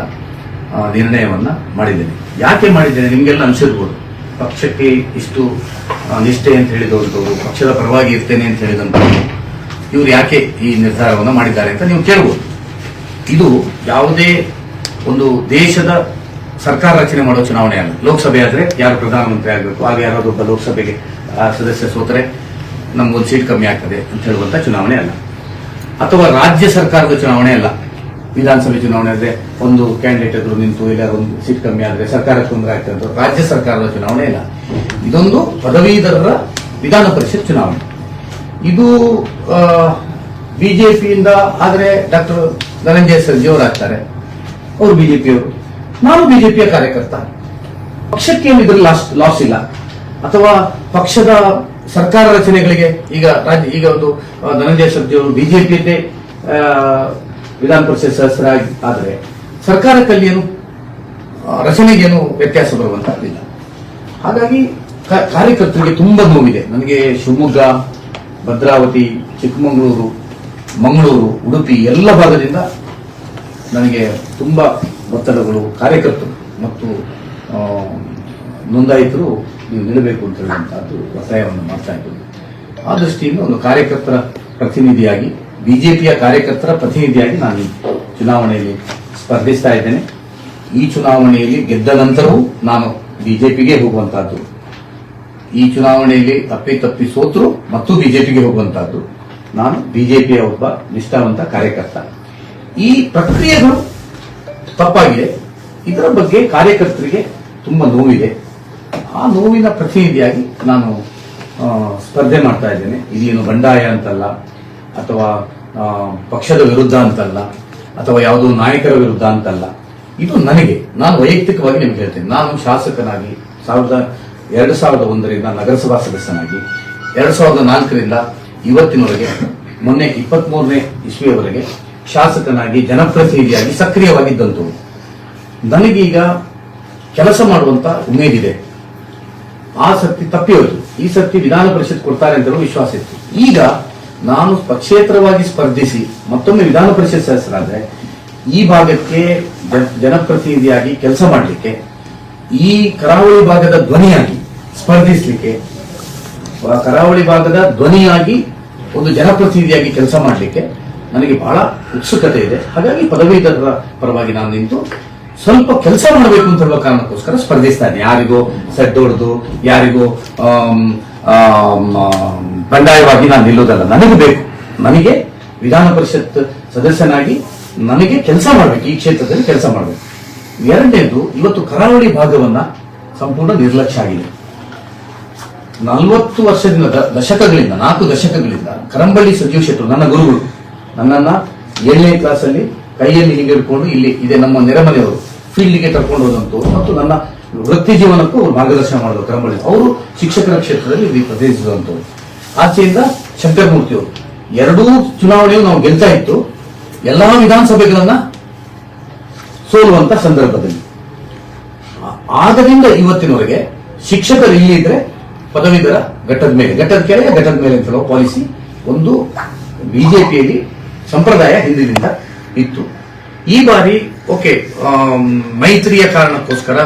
ನಿರ್ಣಯವನ್ನ ಮಾಡಿದ್ದೇನೆ. ಯಾಕೆ ಮಾಡಿದ್ದೇನೆ ನಿಮಗೆಲ್ಲ ಅನಿಸಿರ್ಬೋದು, ಪಕ್ಷಕ್ಕೆ ಇಷ್ಟು ನಿಷ್ಠೆ ಅಂತ ಹೇಳಿದವರು, ಪಕ್ಷದ ಪರವಾಗಿ ಇರ್ತೇನೆ ಅಂತ ಹೇಳಿದಂಥವ್ರು, ಇವರು ಯಾಕೆ ಈ ನಿರ್ಧಾರವನ್ನು ಮಾಡಿದ್ದಾರೆ ಅಂತ ನೀವು ಕೇಳ್ಬೋದು. ಇದು ಯಾವುದೇ ಒಂದು ದೇಶದ ಸರ್ಕಾರ ರಚನೆ ಮಾಡೋ ಚುನಾವಣೆ ಅಲ್ಲ. ಲೋಕಸಭೆ ಆದ್ರೆ ಯಾರು ಪ್ರಧಾನಮಂತ್ರಿ ಆಗಬೇಕು, ಆಗ ಯಾರಾದೊಬ್ಬ ಲೋಕಸಭೆಗೆ ಸದಸ್ಯ ಸೋತರೆ ನಮ್ಗೊಂದು ಸೀಟ್ ಕಮ್ಮಿ ಆಗ್ತದೆ ಅಂತ ಹೇಳುವಂತ ಚುನಾವಣೆ ಅಲ್ಲ. ಅಥವಾ ರಾಜ್ಯ ಸರ್ಕಾರದ ಚುನಾವಣೆ ಅಲ್ಲ. ವಿಧಾನಸಭೆ ಚುನಾವಣೆ ಆದ್ರೆ ಒಂದು ಕ್ಯಾಂಡಿಡೇಟ್ ಎದುರು ನಿಂತು ಇಲ್ಲ ಒಂದು ಸೀಟ್ ಕಮ್ಮಿ ಆದ್ರೆ ಸರ್ಕಾರಕ್ಕೆ ತೊಂದರೆ ಆಗ್ತದೆ ಅಂತ ರಾಜ್ಯ ಸರ್ಕಾರದ ಚುನಾವಣೆ ಇಲ್ಲ. ಇದೊಂದು ಪದವೀಧರರ ವಿಧಾನ ಪರಿಷತ್ ಚುನಾವಣೆ. ಇದು ಬಿಜೆಪಿಯಿಂದ ಆದ್ರೆ ಡಾಕ್ಟರ್ ಧನಂಜಯ ಸರ್ಜಿ ಅವರು ಆಗ್ತಾರೆ, ಅವರು ಬಿಜೆಪಿಯವರು, ನಾನು ಬಿಜೆಪಿಯ ಕಾರ್ಯಕರ್ತ. ಪಕ್ಷಕ್ಕೆ ಇದ್ರ ಲಾಸ್ ಇಲ್ಲ. ಅಥವಾ ಪಕ್ಷದ ಸರ್ಕಾರ ರಚನೆಗಳಿಗೆ ಈಗ ಒಂದು ಧನಂಜಯ ಸರ್ಜಿ ಅವರು ಬಿಜೆಪಿಯದ್ದೇ ವಿಧಾನ ಪರಿಷತ್ ಸದಸ್ಯರಾಗಿ ಆದರೆ ಸರ್ಕಾರಕ್ಕಲ್ಲಿ ಏನು ರಚನೆಗೇನು ವ್ಯತ್ಯಾಸ ಬರುವಂತಹದ್ದಿಲ್ಲ. ಹಾಗಾಗಿ ಕಾರ್ಯಕರ್ತರಿಗೆ ತುಂಬಾ ನೋವಿದೆ. ನನಗೆ ಶಿವಮೊಗ್ಗ, ಭದ್ರಾವತಿ, ಚಿಕ್ಕಮಗಳೂರು, ಮಂಗಳೂರು, ಉಡುಪಿ ಎಲ್ಲ ಭಾಗದಿಂದ ನನಗೆ ತುಂಬಾ ಒತ್ತಡಗಳು, ಕಾರ್ಯಕರ್ತರು ಮತ್ತು ನೋಂದಾಯಿತರು ನೀವು ನಿಲ್ಲಬೇಕು ಅಂತ ಹೇಳುವಂತಹದ್ದು ಒತ್ತಾಯವನ್ನು ಮಾಡ್ತಾ ಇದ್ದಾರೆ. ಆ ದೃಷ್ಟಿಯಿಂದ ಒಂದು ಕಾರ್ಯಕರ್ತರ ಪ್ರತಿನಿಧಿಯಾಗಿ, ಬಿಜೆಪಿಯ ಕಾರ್ಯಕರ್ತರ ಪ್ರತಿನಿಧಿಯಾಗಿ ನಾನು ಈ ಚುನಾವಣೆಯಲ್ಲಿ ಸ್ಪರ್ಧಿಸ್ತಾ ಇದ್ದೇನೆ. ಈ ಚುನಾವಣೆಯಲ್ಲಿ ಗೆದ್ದ ನಂತರವೂ ನಾನು ಬಿಜೆಪಿಗೆ ಹೋಗುವಂತಹದ್ದು, ಈ ಚುನಾವಣೆಯಲ್ಲಿ ತಪ್ಪಿ ಸೋತರು ಮತ್ತು ಬಿಜೆಪಿಗೆ ಹೋಗುವಂತಹದ್ದು. ನಾನು ಬಿಜೆಪಿಯ ಒಬ್ಬ ನಿಷ್ಠಾವಂತ ಕಾರ್ಯಕರ್ತ. ಈ ಪ್ರಕ್ರಿಯೆಗಳು ತಪ್ಪಾಗಿದೆ, ಇದರ ಬಗ್ಗೆ ಕಾರ್ಯಕರ್ತರಿಗೆ ತುಂಬಾ ನೋವಿದೆ. ಆ ನೋವಿನ ಪ್ರತಿನಿಧಿಯಾಗಿ ನಾನು ಸ್ಪರ್ಧೆ ಮಾಡ್ತಾ ಇದ್ದೇನೆ. ಇದೇನು ಬಂಡಾಯ ಅಂತಲ್ಲ, ಅಥವಾ ಪಕ್ಷದ ವಿರುದ್ಧ ಅಂತಲ್ಲ, ಅಥವಾ ಯಾವುದೋ ನಾಯಕರ ವಿರುದ್ಧ ಅಂತಲ್ಲ. ಇದು ನಾನು ವೈಯಕ್ತಿಕವಾಗಿ ನಿಮ್ಗೆ ಹೇಳ್ತೇನೆ. ನಾನು ಶಾಸಕನಾಗಿ 2001ರಿಂದ ನಗರಸಭಾ ಸದಸ್ಯನಾಗಿ, 2004ರಿಂದ ಇವತ್ತಿನವರೆಗೆ, ಮೊನ್ನೆ 23ನೇ ಇಸ್ವಿಯವರೆಗೆ ಶಾಸಕನಾಗಿ, ಜನಪ್ರತಿನಿಧಿಯಾಗಿ ಸಕ್ರಿಯವಾಗಿದ್ದಂಥವು. ನನಗೀಗ ಕೆಲಸ ಮಾಡುವಂತ ಉಮೇದಿದೆ. ಆ ಸತಿ ತಪ್ಪಿ ಹೋಯ್ತು. ಈ ಸತಿ ವಿಧಾನ ಪರಿಷತ್ ಕೊಡ್ತಾರೆ ಅಂತ ವಿಶ್ವಾಸ ಇತ್ತು. ಈಗ ನಾನು ಪಕ್ಷೇತರವಾಗಿ ಸ್ಪರ್ಧಿಸಿ ಮತ್ತೊಮ್ಮೆ ವಿಧಾನ ಪರಿಷತ್ ಸದಸ್ಯರಾದ್ರೆ ಈ ಭಾಗಕ್ಕೆ ಜನಪ್ರತಿನಿಧಿಯಾಗಿ ಕೆಲಸ ಮಾಡಲಿಕ್ಕೆ, ಈ ಕರಾವಳಿ ಭಾಗದ ಧ್ವನಿಯಾಗಿ ಸ್ಪರ್ಧಿಸಲಿಕ್ಕೆ, ಕರಾವಳಿ ಭಾಗದ ಧ್ವನಿಯಾಗಿ ಒಂದು ಜನಪ್ರತಿನಿಧಿಯಾಗಿ ಕೆಲಸ ಮಾಡಲಿಕ್ಕೆ ನನಗೆ ಬಹಳ ಉತ್ಸುಕತೆ ಇದೆ. ಹಾಗಾಗಿ ಪದವೀಧರರ ಪರವಾಗಿ ನಾನು ನಿಂತು ಸ್ವಲ್ಪ ಕೆಲಸ ಮಾಡಬೇಕು ಅಂತ ಹೇಳುವ ಕಾರಣಕ್ಕೋಸ್ಕರ ಸ್ಪರ್ಧಿಸ್ತಾ ಇದ್ದೀನಿ. ಯಾರಿಗೋ ಸೆಡ್ ಹೊಡೆದು, ಯಾರಿಗೋ ಬಂಡಾಯವಾಗಿ ನಾನು ನಿಲ್ಲೋದಲ್ಲ. ನನಗೆ ಬೇಕು, ನನಗೆ ವಿಧಾನ ಪರಿಷತ್ ಸದಸ್ಯನಾಗಿ ನನಗೆ ಕೆಲಸ ಮಾಡಬೇಕು, ಈ ಕ್ಷೇತ್ರದಲ್ಲಿ ಕೆಲಸ ಮಾಡಬೇಕು. ಎರಡನೇದು, ಇವತ್ತು ಕರಾವಳಿ ಭಾಗವನ್ನ ಸಂಪೂರ್ಣ ನಿರ್ಲಕ್ಷ್ಯ ಆಗಿದೆ. 40 ವರ್ಷದಿಂದ, ದಶಕಗಳಿಂದ, 4 ದಶಕಗಳಿಂದ ಕರಂಬಳ್ಳಿ ಸಂಜೀವ್ ಶೆಟ್ಟರು ನನ್ನ ಗುರುಗಳು, ನನ್ನನ್ನ 7ನೇ ಕ್ಲಾಸಲ್ಲಿ ಕೈಯಲ್ಲಿ ಹೀಗೆ ಹಿಡ್ಕೊಂಡು ಇಲ್ಲಿ ಇದೆ ನಮ್ಮ ನೆರೆಮನೆಯವರು ಫೀಲ್ಡ್ಗೆ ಕರ್ಕೊಂಡು ಹೋದಂತವ್ರು ಮತ್ತು ನನ್ನ ವೃತ್ತಿ ಜೀವನಕ್ಕೂ ಮಾರ್ಗದರ್ಶನ ಮಾಡಿದ್ರು. ಕರಂಬಳ್ಳಿ ಅವರು ಶಿಕ್ಷಕರ ಕ್ಷೇತ್ರದಲ್ಲಿ ಇಲ್ಲಿ ಪ್ರತಿನಿಧಿಸಿದಂತವ್ರು. ಆಚೆಯಿಂದ ಶಂಕರಮೂರ್ತಿ ಅವರು. ಎರಡೂ ಚುನಾವಣೆಯು ನಾವು ಗೆಲ್ತಾ ಇತ್ತು, ಎಲ್ಲಾ ವಿಧಾನಸಭೆಗಳನ್ನ ಸೋಲುವಂತ ಸಂದರ್ಭದಲ್ಲಿ. ಆದ್ದರಿಂದ ಇವತ್ತಿನವರೆಗೆ ಶಿಕ್ಷಕರು ಇಲ್ಲಿ ಇದ್ರೆ ಪದವೀಧರ ಘಟ್ಟದ ಮೇಲೆ, ಘಟ್ಟದ ಕೆಳಗೆ ಘಟ್ಟದ ಮೇಲೆ ಅಂತ ಹೇಳುವ ಪಾಲಿಸಿ ಒಂದು ಬಿಜೆಪಿಯಲ್ಲಿ ಸಂಪ್ರದಾಯ ಹಿಂದಿನಿಂದ ಇತ್ತು. ಈ ಬಾರಿ ಓಕೆ, ಮೈತ್ರಿಯ ಕಾರಣಕ್ಕೋಸ್ಕರ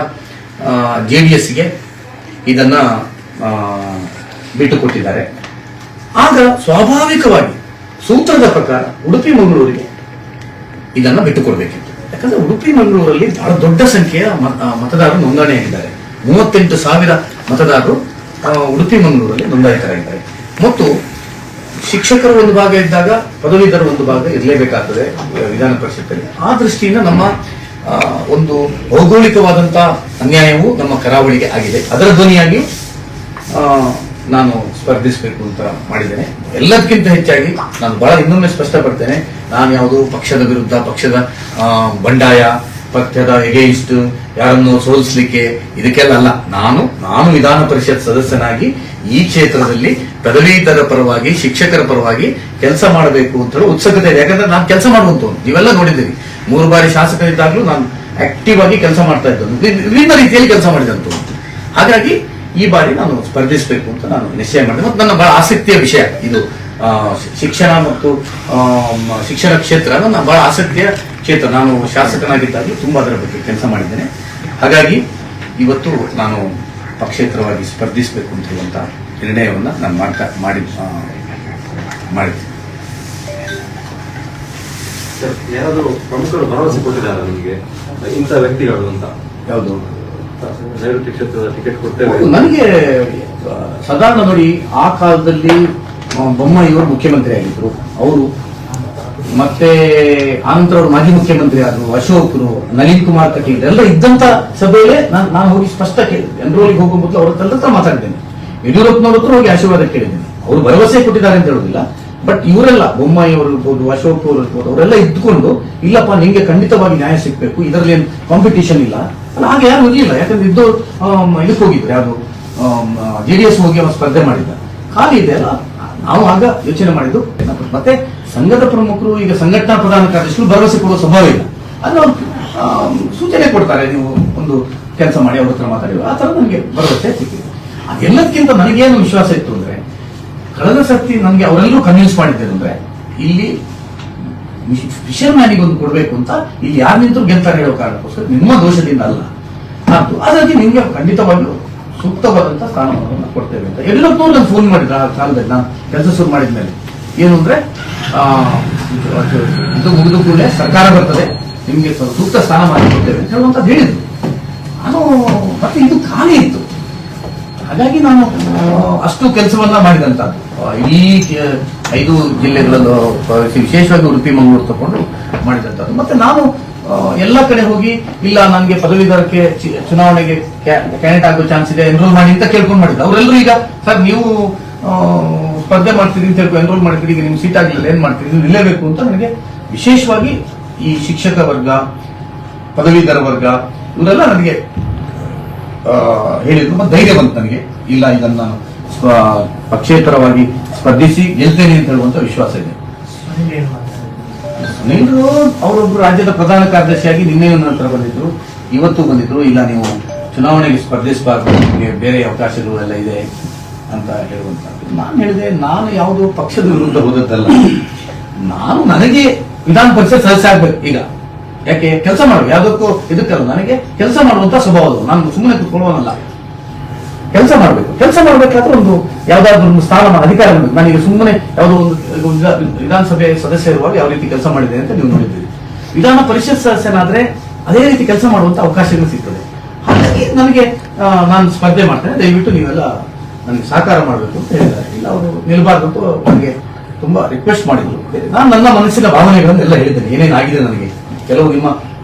ಜೆಡಿಎಸ್ಗೆ ಇದನ್ನ ಬಿಟ್ಟುಕೊಟ್ಟಿದ್ದಾರೆ. ಆಗ ಸ್ವಾಭಾವಿಕವಾಗಿ ಸೂತ್ರದ ಪ್ರಕಾರ ಉಡುಪಿ ಮಂಗಳೂರಿಗೆ ಇದನ್ನ ಬಿಟ್ಟುಕೊಡ್ಬೇಕಿತ್ತು. ಯಾಕಂದ್ರೆ ಉಡುಪಿ ಮಂಗಳೂರಲ್ಲಿ ಬಹಳ ದೊಡ್ಡ ಸಂಖ್ಯೆಯ ಮತದಾರರು ನೋಂದಣಿಯಾಗಿದ್ದಾರೆ. 38,000 ಮತದಾರರು ಉಡುಪಿ ಮಂಗಳೂರಲ್ಲಿ ನೋಂದಾಯಿತರಾಗಿದ್ದಾರೆ. ಮತ್ತು ಶಿಕ್ಷಕರು ಒಂದು ಭಾಗ ಇದ್ದಾಗ ಪದವೀಧರ ಒಂದು ಭಾಗ ಇರಲೇಬೇಕಾಗ್ತದೆ ವಿಧಾನ ಪರಿಷತ್ತಲ್ಲಿ. ಆ ದೃಷ್ಟಿಯಿಂದ ನಮ್ಮ ಒಂದು ಭೌಗೋಳಿಕವಾದಂತಹ ಅನ್ಯಾಯವು ನಮ್ಮ ಕರಾವಳಿಗೆ ಆಗಿದೆ. ಅದರ ಧ್ವನಿಯಾಗಿ ನಾನು ಸ್ಪರ್ಧಿಸಬೇಕು ಅಂತ ಮಾಡಿದ್ದೇನೆ. ಎಲ್ಲದಕ್ಕಿಂತ ಹೆಚ್ಚಾಗಿ ನಾನು ಬಹಳ ಇನ್ನೊಮ್ಮೆ ಸ್ಪಷ್ಟಪಡ್ತೇನೆ, ನಾನು ಯಾವುದು ಪಕ್ಷದ ವಿರುದ್ಧ, ಪಕ್ಷದ ಬಂಡಾಯ, ಪಕ್ಷದ ಎಗೇನ್ಸ್ಟ್, ಯಾರನ್ನು ಸೋಲಿಸಲಿಕ್ಕೆ ಇದಕ್ಕೆಲ್ಲ ಅಲ್ಲ. ನಾನು ವಿಧಾನ ಪರಿಷತ್ ಸದಸ್ಯನಾಗಿ ಈ ಕ್ಷೇತ್ರದಲ್ಲಿ ಪದವೀಧರ ಪರವಾಗಿ, ಶಿಕ್ಷಕರ ಪರವಾಗಿ ಕೆಲಸ ಮಾಡಬೇಕು ಅಂತ ಹೇಳಿ ಉತ್ಸುಕತೆ ಇದೆ. ಯಾಕಂದ್ರೆ ನಾನು ಕೆಲಸ ಮಾಡುವಂತವ್ನು, ನೀವೆಲ್ಲ ನೋಡಿದ್ದೀರಿ. 3 ಬಾರಿ ಶಾಸಕರಿದ್ದಾಗಲೂ ನಾನು ಆಕ್ಟಿವ್ ಆಗಿ ಕೆಲಸ ಮಾಡ್ತಾ ಇದ್ದನು, ವಿಭಿನ್ನ ರೀತಿಯಲ್ಲಿ ಕೆಲಸ ಮಾಡಿದಂತ. ಹಾಗಾಗಿ ಈ ಬಾರಿ ನಾನು ಸ್ಪರ್ಧಿಸಬೇಕು ಅಂತ ನಾನು ನಿಶ್ಚಯ ಮಾಡಿದೆ. ಮತ್ತು ನನ್ನ ಬಹಳ ಆಸಕ್ತಿಯ ವಿಷಯ ಇದು. ಶಿಕ್ಷಣ ಮತ್ತು ಶಿಕ್ಷಣ ಕ್ಷೇತ್ರ ನನ್ನ ಬಹಳ ಆಸಕ್ತಿಯ ಕ್ಷೇತ್ರ. ನಾನು ಶಾಸಕನಾಗಿದ್ದಾಗಲೂ ತುಂಬಾ ಅದರ ಬಗ್ಗೆ ಕೆಲಸ ಮಾಡಿದ್ದೇನೆ. ಹಾಗಾಗಿ ಇವತ್ತು ನಾನು ಪಕ್ಷೇತರವಾಗಿ ಸ್ಪರ್ಧಿಸಬೇಕು ಅಂತ ಹೇಳುವಂತ ನಿರ್ಣಯವನ್ನು ನಾನು ಮಾಡಿದ್ದೆ. ಯಾರಾದರೂ ಪ್ರಮುಖರು ಭರವಸೆ ಕೊಟ್ಟಿದ್ದಾರೆ ನಿಮಗೆ ಇಂಥ ವ್ಯಕ್ತಿಗಳು ಅಂತ? ಯಾವುದು? ನೈಋತ್ಯ ಕ್ಷೇತ್ರದ ಟಿಕೆಟ್ ಕೊಡ್ತೇವೆ. ನನಗೆ ಸಾಧಾರಣ ನೋಡಿ, ಆ ಕಾಲದಲ್ಲಿ ಬೊಮ್ಮಾಯಿಯವರು ಮುಖ್ಯಮಂತ್ರಿ ಆಗಿದ್ರು, ಅವರು ಮತ್ತೆ ಆನಂತರ ಅವರು ಮಾಜಿ ಮುಖ್ಯಮಂತ್ರಿ ಆದ್ರು, ಅಶೋಕರು, ನಳಿನ್ ಕುಮಾರ್ ಕಟೀಲ್ ಎಲ್ಲ ಇದ್ದಂತ ಸಭೆಯಲ್ಲೇ ನಾನು ಹೋಗಿ ಸ್ಪಷ್ಟ ಕೇಳಿದ್ದೆ. ಎನ್ರೋಲಿಗೆ ಹೋಗುವ ಮೊದಲು ಅವ್ರ ಹತ್ರ ಮಾತಾಡಿದ್ದೇನೆ. ಯಡಿಯೂರಪ್ಪನವ್ರ ಹತ್ರ ಹೋಗಿ ಆಶೀರ್ವಾದ ಕೇಳಿದ್ದೇನೆ. ಅವರು ಭರವಸೆ ಕೊಟ್ಟಿದ್ದಾರೆ ಅಂತ ಹೇಳುದಿಲ್ಲ, ಬಟ್ ಇವರೆಲ್ಲ ಬೊಮ್ಮಾಯಿ ಅವರು ಇರ್ಬೋದು, ಅಶೋಕ್ ಅವರು ಇರ್ಬೋದು, ಅವರೆಲ್ಲ ಇದ್ಕೊಂಡು ಇಲ್ಲಪ್ಪ ನಿಂಗೆ ಖಂಡಿತವಾಗಿ ನ್ಯಾಯ ಸಿಗ್ಬೇಕು, ಇದರಲ್ಲಿ ಏನು ಕಾಂಪಿಟೇಷನ್ ಇಲ್ಲ ಅಲ್ಲ. ಹಾಗೆ ಯಾರು ಇರಲಿಲ್ಲ. ಯಾಕಂದ್ರೆ ಇದಕ್ಕೆ ಹೋಗಿದ್ರು, ಯಾವುದು JDS ಹೋಗಿ ಅವನು ಸ್ಪರ್ಧೆ ಮಾಡಿದ್ದ, ಖಾಲಿ ಇದೆ ಅಲ್ಲ. ನಾವು ಆಗ ಯೋಚನೆ ಮಾಡಿದ್ದು. ಮತ್ತೆ ಸಂಘದ ಪ್ರಮುಖರು, ಈಗ ಸಂಘಟನಾ ಪ್ರಧಾನ ಕಾರ್ಯದರ್ಶಿಗಳು ಭರವಸೆ ಕೊಡುವ ಸ್ವಭಾವ ಇಲ್ಲ. ಅದು ಅವ್ರು ಸೂಚನೆ ಕೊಡ್ತಾರೆ, ನೀವು ಒಂದು ಕೆಲಸ ಮಾಡಿ, ಅವ್ರ ಹತ್ರ ಮಾತಾಡಿ, ಆ ತರ ನನಗೆ ಭರವಸೆ ಸಿಕ್ಕಿದೆ. ಅದೆಲ್ಲದಕ್ಕಿಂತ ನನಗೇನು ವಿಶ್ವಾಸ ಇತ್ತು ಅಂದ್ರೆ, ಕಳೆದ ಸರ್ತಿ ನನಗೆ ಅವರೆಲ್ಲರೂ ಕನ್ವಿನ್ಸ್ ಮಾಡಿದ್ದೇನೆ ಅಂದ್ರೆ, ಇಲ್ಲಿ ಫಿಶರ್ ಮ್ಯಾನಿಗೆ ಒಂದು ಕೊಡಬೇಕು ಅಂತ, ಇಲ್ಲಿ ಯಾರು ನಿಂತರೂ ಗೆಲ್ತಾರೆ ಹೇಳೋ ಕಾರಣಕ್ಕೋಸ್ಕರ, ನಿಮ್ಮ ದೋಷದಿಂದ ಅಲ್ಲ. ಹಾಗಾಗಿ ನಿಮ್ಗೆ ಖಂಡಿತವಾಗಿಯೂ ಸೂಕ್ತವಾದಂತಹ ಸ್ಥಾನಮಾನವನ್ನು ಕೊಡ್ತೇವೆ ಅಂತ ಯಡಿಯೂರಪ್ಪನವ್ರು ನಾನು ಫೋನ್ ಮಾಡಿದ್ರು. ಆ ಕಾಲದಲ್ಲಿ ನಾನು ಕೆಲಸ ಶುರು ಮಾಡಿದ್ಮೇಲೆ ಏನು ಅಂದ್ರೆ, ಇದು ಮುಗಿದ ಕೂಡಲೇ ಸರ್ಕಾರ ಬರ್ತದೆ, ನಿಮ್ಗೆ ಸೂಕ್ತ ಸ್ಥಾನಮಾನ ಕೊಡ್ತೇವೆ ಅಂತ ಹೇಳುವಂತ ಹೇಳಿದ್ರು. ನಾನು ಮತ್ತೆ ಇದು ಖಾಲಿ ಇತ್ತು. ಹಾಗಾಗಿ ನಾನು ಅಷ್ಟು ಕೆಲಸವನ್ನ ಮಾಡಿದಂತದ್ದು. ಇಡೀ 5 ಜಿಲ್ಲೆಗಳಲ್ಲೂ ವಿಶೇಷವಾಗಿ ಉಡುಪಿ, ಮಂಗಳೂರು ತಗೊಂಡು ಮಾಡಿದಂತದ್ದು. ಮತ್ತೆ ನಾನು ಎಲ್ಲ ಕಡೆ ಹೋಗಿ, ಇಲ್ಲ ನನಗೆ ಪದವೀಧರಕ್ಕೆ ಚುನಾವಣೆಗೆ ಕ್ಯಾಂಡಿಡೇಟ್ ಆಗೋ ಚಾನ್ಸ್ ಇದೆ, ಎನ್ರೋಲ್ ಮಾಡಿ ಅಂತ ಕೇಳ್ಕೊಂಡು ಮಾಡಿದ್ದೆ. ಅವರೆಲ್ಲರೂ ಈಗ ಸರ್ ನೀವು ಸ್ಪರ್ಧೆ ಮಾಡ್ತೀರಿ ಅಂತ ಹೇಳ್ಕೊಂಡು ಎನ್ರೋಲ್ ಮಾಡ್ತೀರಿ, ಈಗ ನಿಮ್ಗೆ ಸೀಟ್ ಆಗಲಿಲ್ಲ, ಏನ್ ಮಾಡ್ತೀರಿ, ನೀವು ನಿಲ್ಲೇಬೇಕು ಅಂತ ನನಗೆ ವಿಶೇಷವಾಗಿ ಈ ಶಿಕ್ಷಕ ವರ್ಗ, ಪದವೀಧರ ವರ್ಗ ಇವರೆಲ್ಲ ನನಗೆ ಹೇಳಿದ್ರು. ಮತ್ತೆ ಧೈರ್ಯ ಬಂತು ನನಗೆ, ಇಲ್ಲ ಇದನ್ನು ನಾನು ಪಕ್ಷೇತರವಾಗಿ ಸ್ಪರ್ಧಿಸಿ ಗೆಲ್ತೇನೆ ಅಂತ ಹೇಳುವಂತ ವಿಶ್ವಾಸ ಇದೆ. ಸುನೀಲ್ರು ಅವರೊಬ್ರು ರಾಜ್ಯದ ಪ್ರಧಾನ ಕಾರ್ಯದರ್ಶಿಯಾಗಿ ನಿನ್ನೆ ನಂತರ ಬಂದಿದ್ರು, ಇವತ್ತು ಬಂದಿದ್ರು. ಇಲ್ಲ ನೀವು ಚುನಾವಣೆಗೆ ಸ್ಪರ್ಧಿಸಬಾರ್ದು, ನಿಮಗೆ ಬೇರೆ ಅವಕಾಶಗಳು ಎಲ್ಲ ಇದೆ ಅಂತ ಹೇಳುವಂತದ್ದು. ನಾನು ಹೇಳಿದೆ, ನಾನು ಯಾವುದು ಪಕ್ಷದ ವಿರುದ್ಧ ಹೋದದ್ದಲ್ಲ, ನಾನು ನನಗೆ ವಿಧಾನ ಪರಿಷತ್ ಸದಸ್ಯ ಆಗ್ಬೇಕು. ಈಗ ಯಾಕೆ ಕೆಲಸ ಮಾಡ್ಬೇಕು, ಯಾವುದಕ್ಕೂ ಇದಕ್ಕಲ್ಲ, ನನಗೆ ಕೆಲಸ ಮಾಡುವಂತ ಸ್ವಭಾವ. ನಾನು ಸುಮ್ಮನೆ ಕುತ್ಕೊಳ್ಳೋನಲ್ಲ, ಕೆಲಸ ಮಾಡಬೇಕು. ಕೆಲಸ ಮಾಡಬೇಕಾದ್ರೆ ಒಂದು ಯಾವ್ದಾದ್ರು ಒಂದು ಸ್ಥಾನಮಾನ, ಅಧಿಕಾರ ಮಾಡಬೇಕು. ನಾನೀಗ ಸುಮ್ಮನೆ ಯಾವುದೋ ಒಂದು ವಿಧಾನಸಭೆ ಸದಸ್ಯ ಇರುವಾಗ ಯಾವ ರೀತಿ ಕೆಲಸ ಮಾಡಿದೆ ಅಂತ ನೀವು ನೋಡಿದ್ದೀರಿ. ವಿಧಾನ ಪರಿಷತ್ ಸದಸ್ಯನಾದ್ರೆ ಅದೇ ರೀತಿ ಕೆಲಸ ಮಾಡುವಂತ ಅವಕಾಶಗಳು ಸಿಗ್ತದೆ. ಹಾಗಾಗಿ ನನಗೆ ನಾನು ಸ್ಪರ್ಧೆ ಮಾಡ್ತೇನೆ, ದಯವಿಟ್ಟು ನೀವೆಲ್ಲ ನನಗೆ ಸಹಕಾರ ಮಾಡಬೇಕು ಅಂತ ಹೇಳಿದ್ದಾರೆ. ಇಲ್ಲ ಅವರು ನಿಲ್ಬಾರ್ದು ಅಂತ ನನಗೆ ತುಂಬಾ ರಿಕ್ವೆಸ್ಟ್ ಮಾಡಿದ್ರು. ನಾನು ನನ್ನ ಮನಸ್ಸಿನ ಭಾವನೆಗಳನ್ನೆಲ್ಲ ಹೇಳಿದ್ದೇನೆ, ಏನೇನಾಗಿದೆ ನನಗೆ. ಕೆಲವು ನಿಮ್ಮ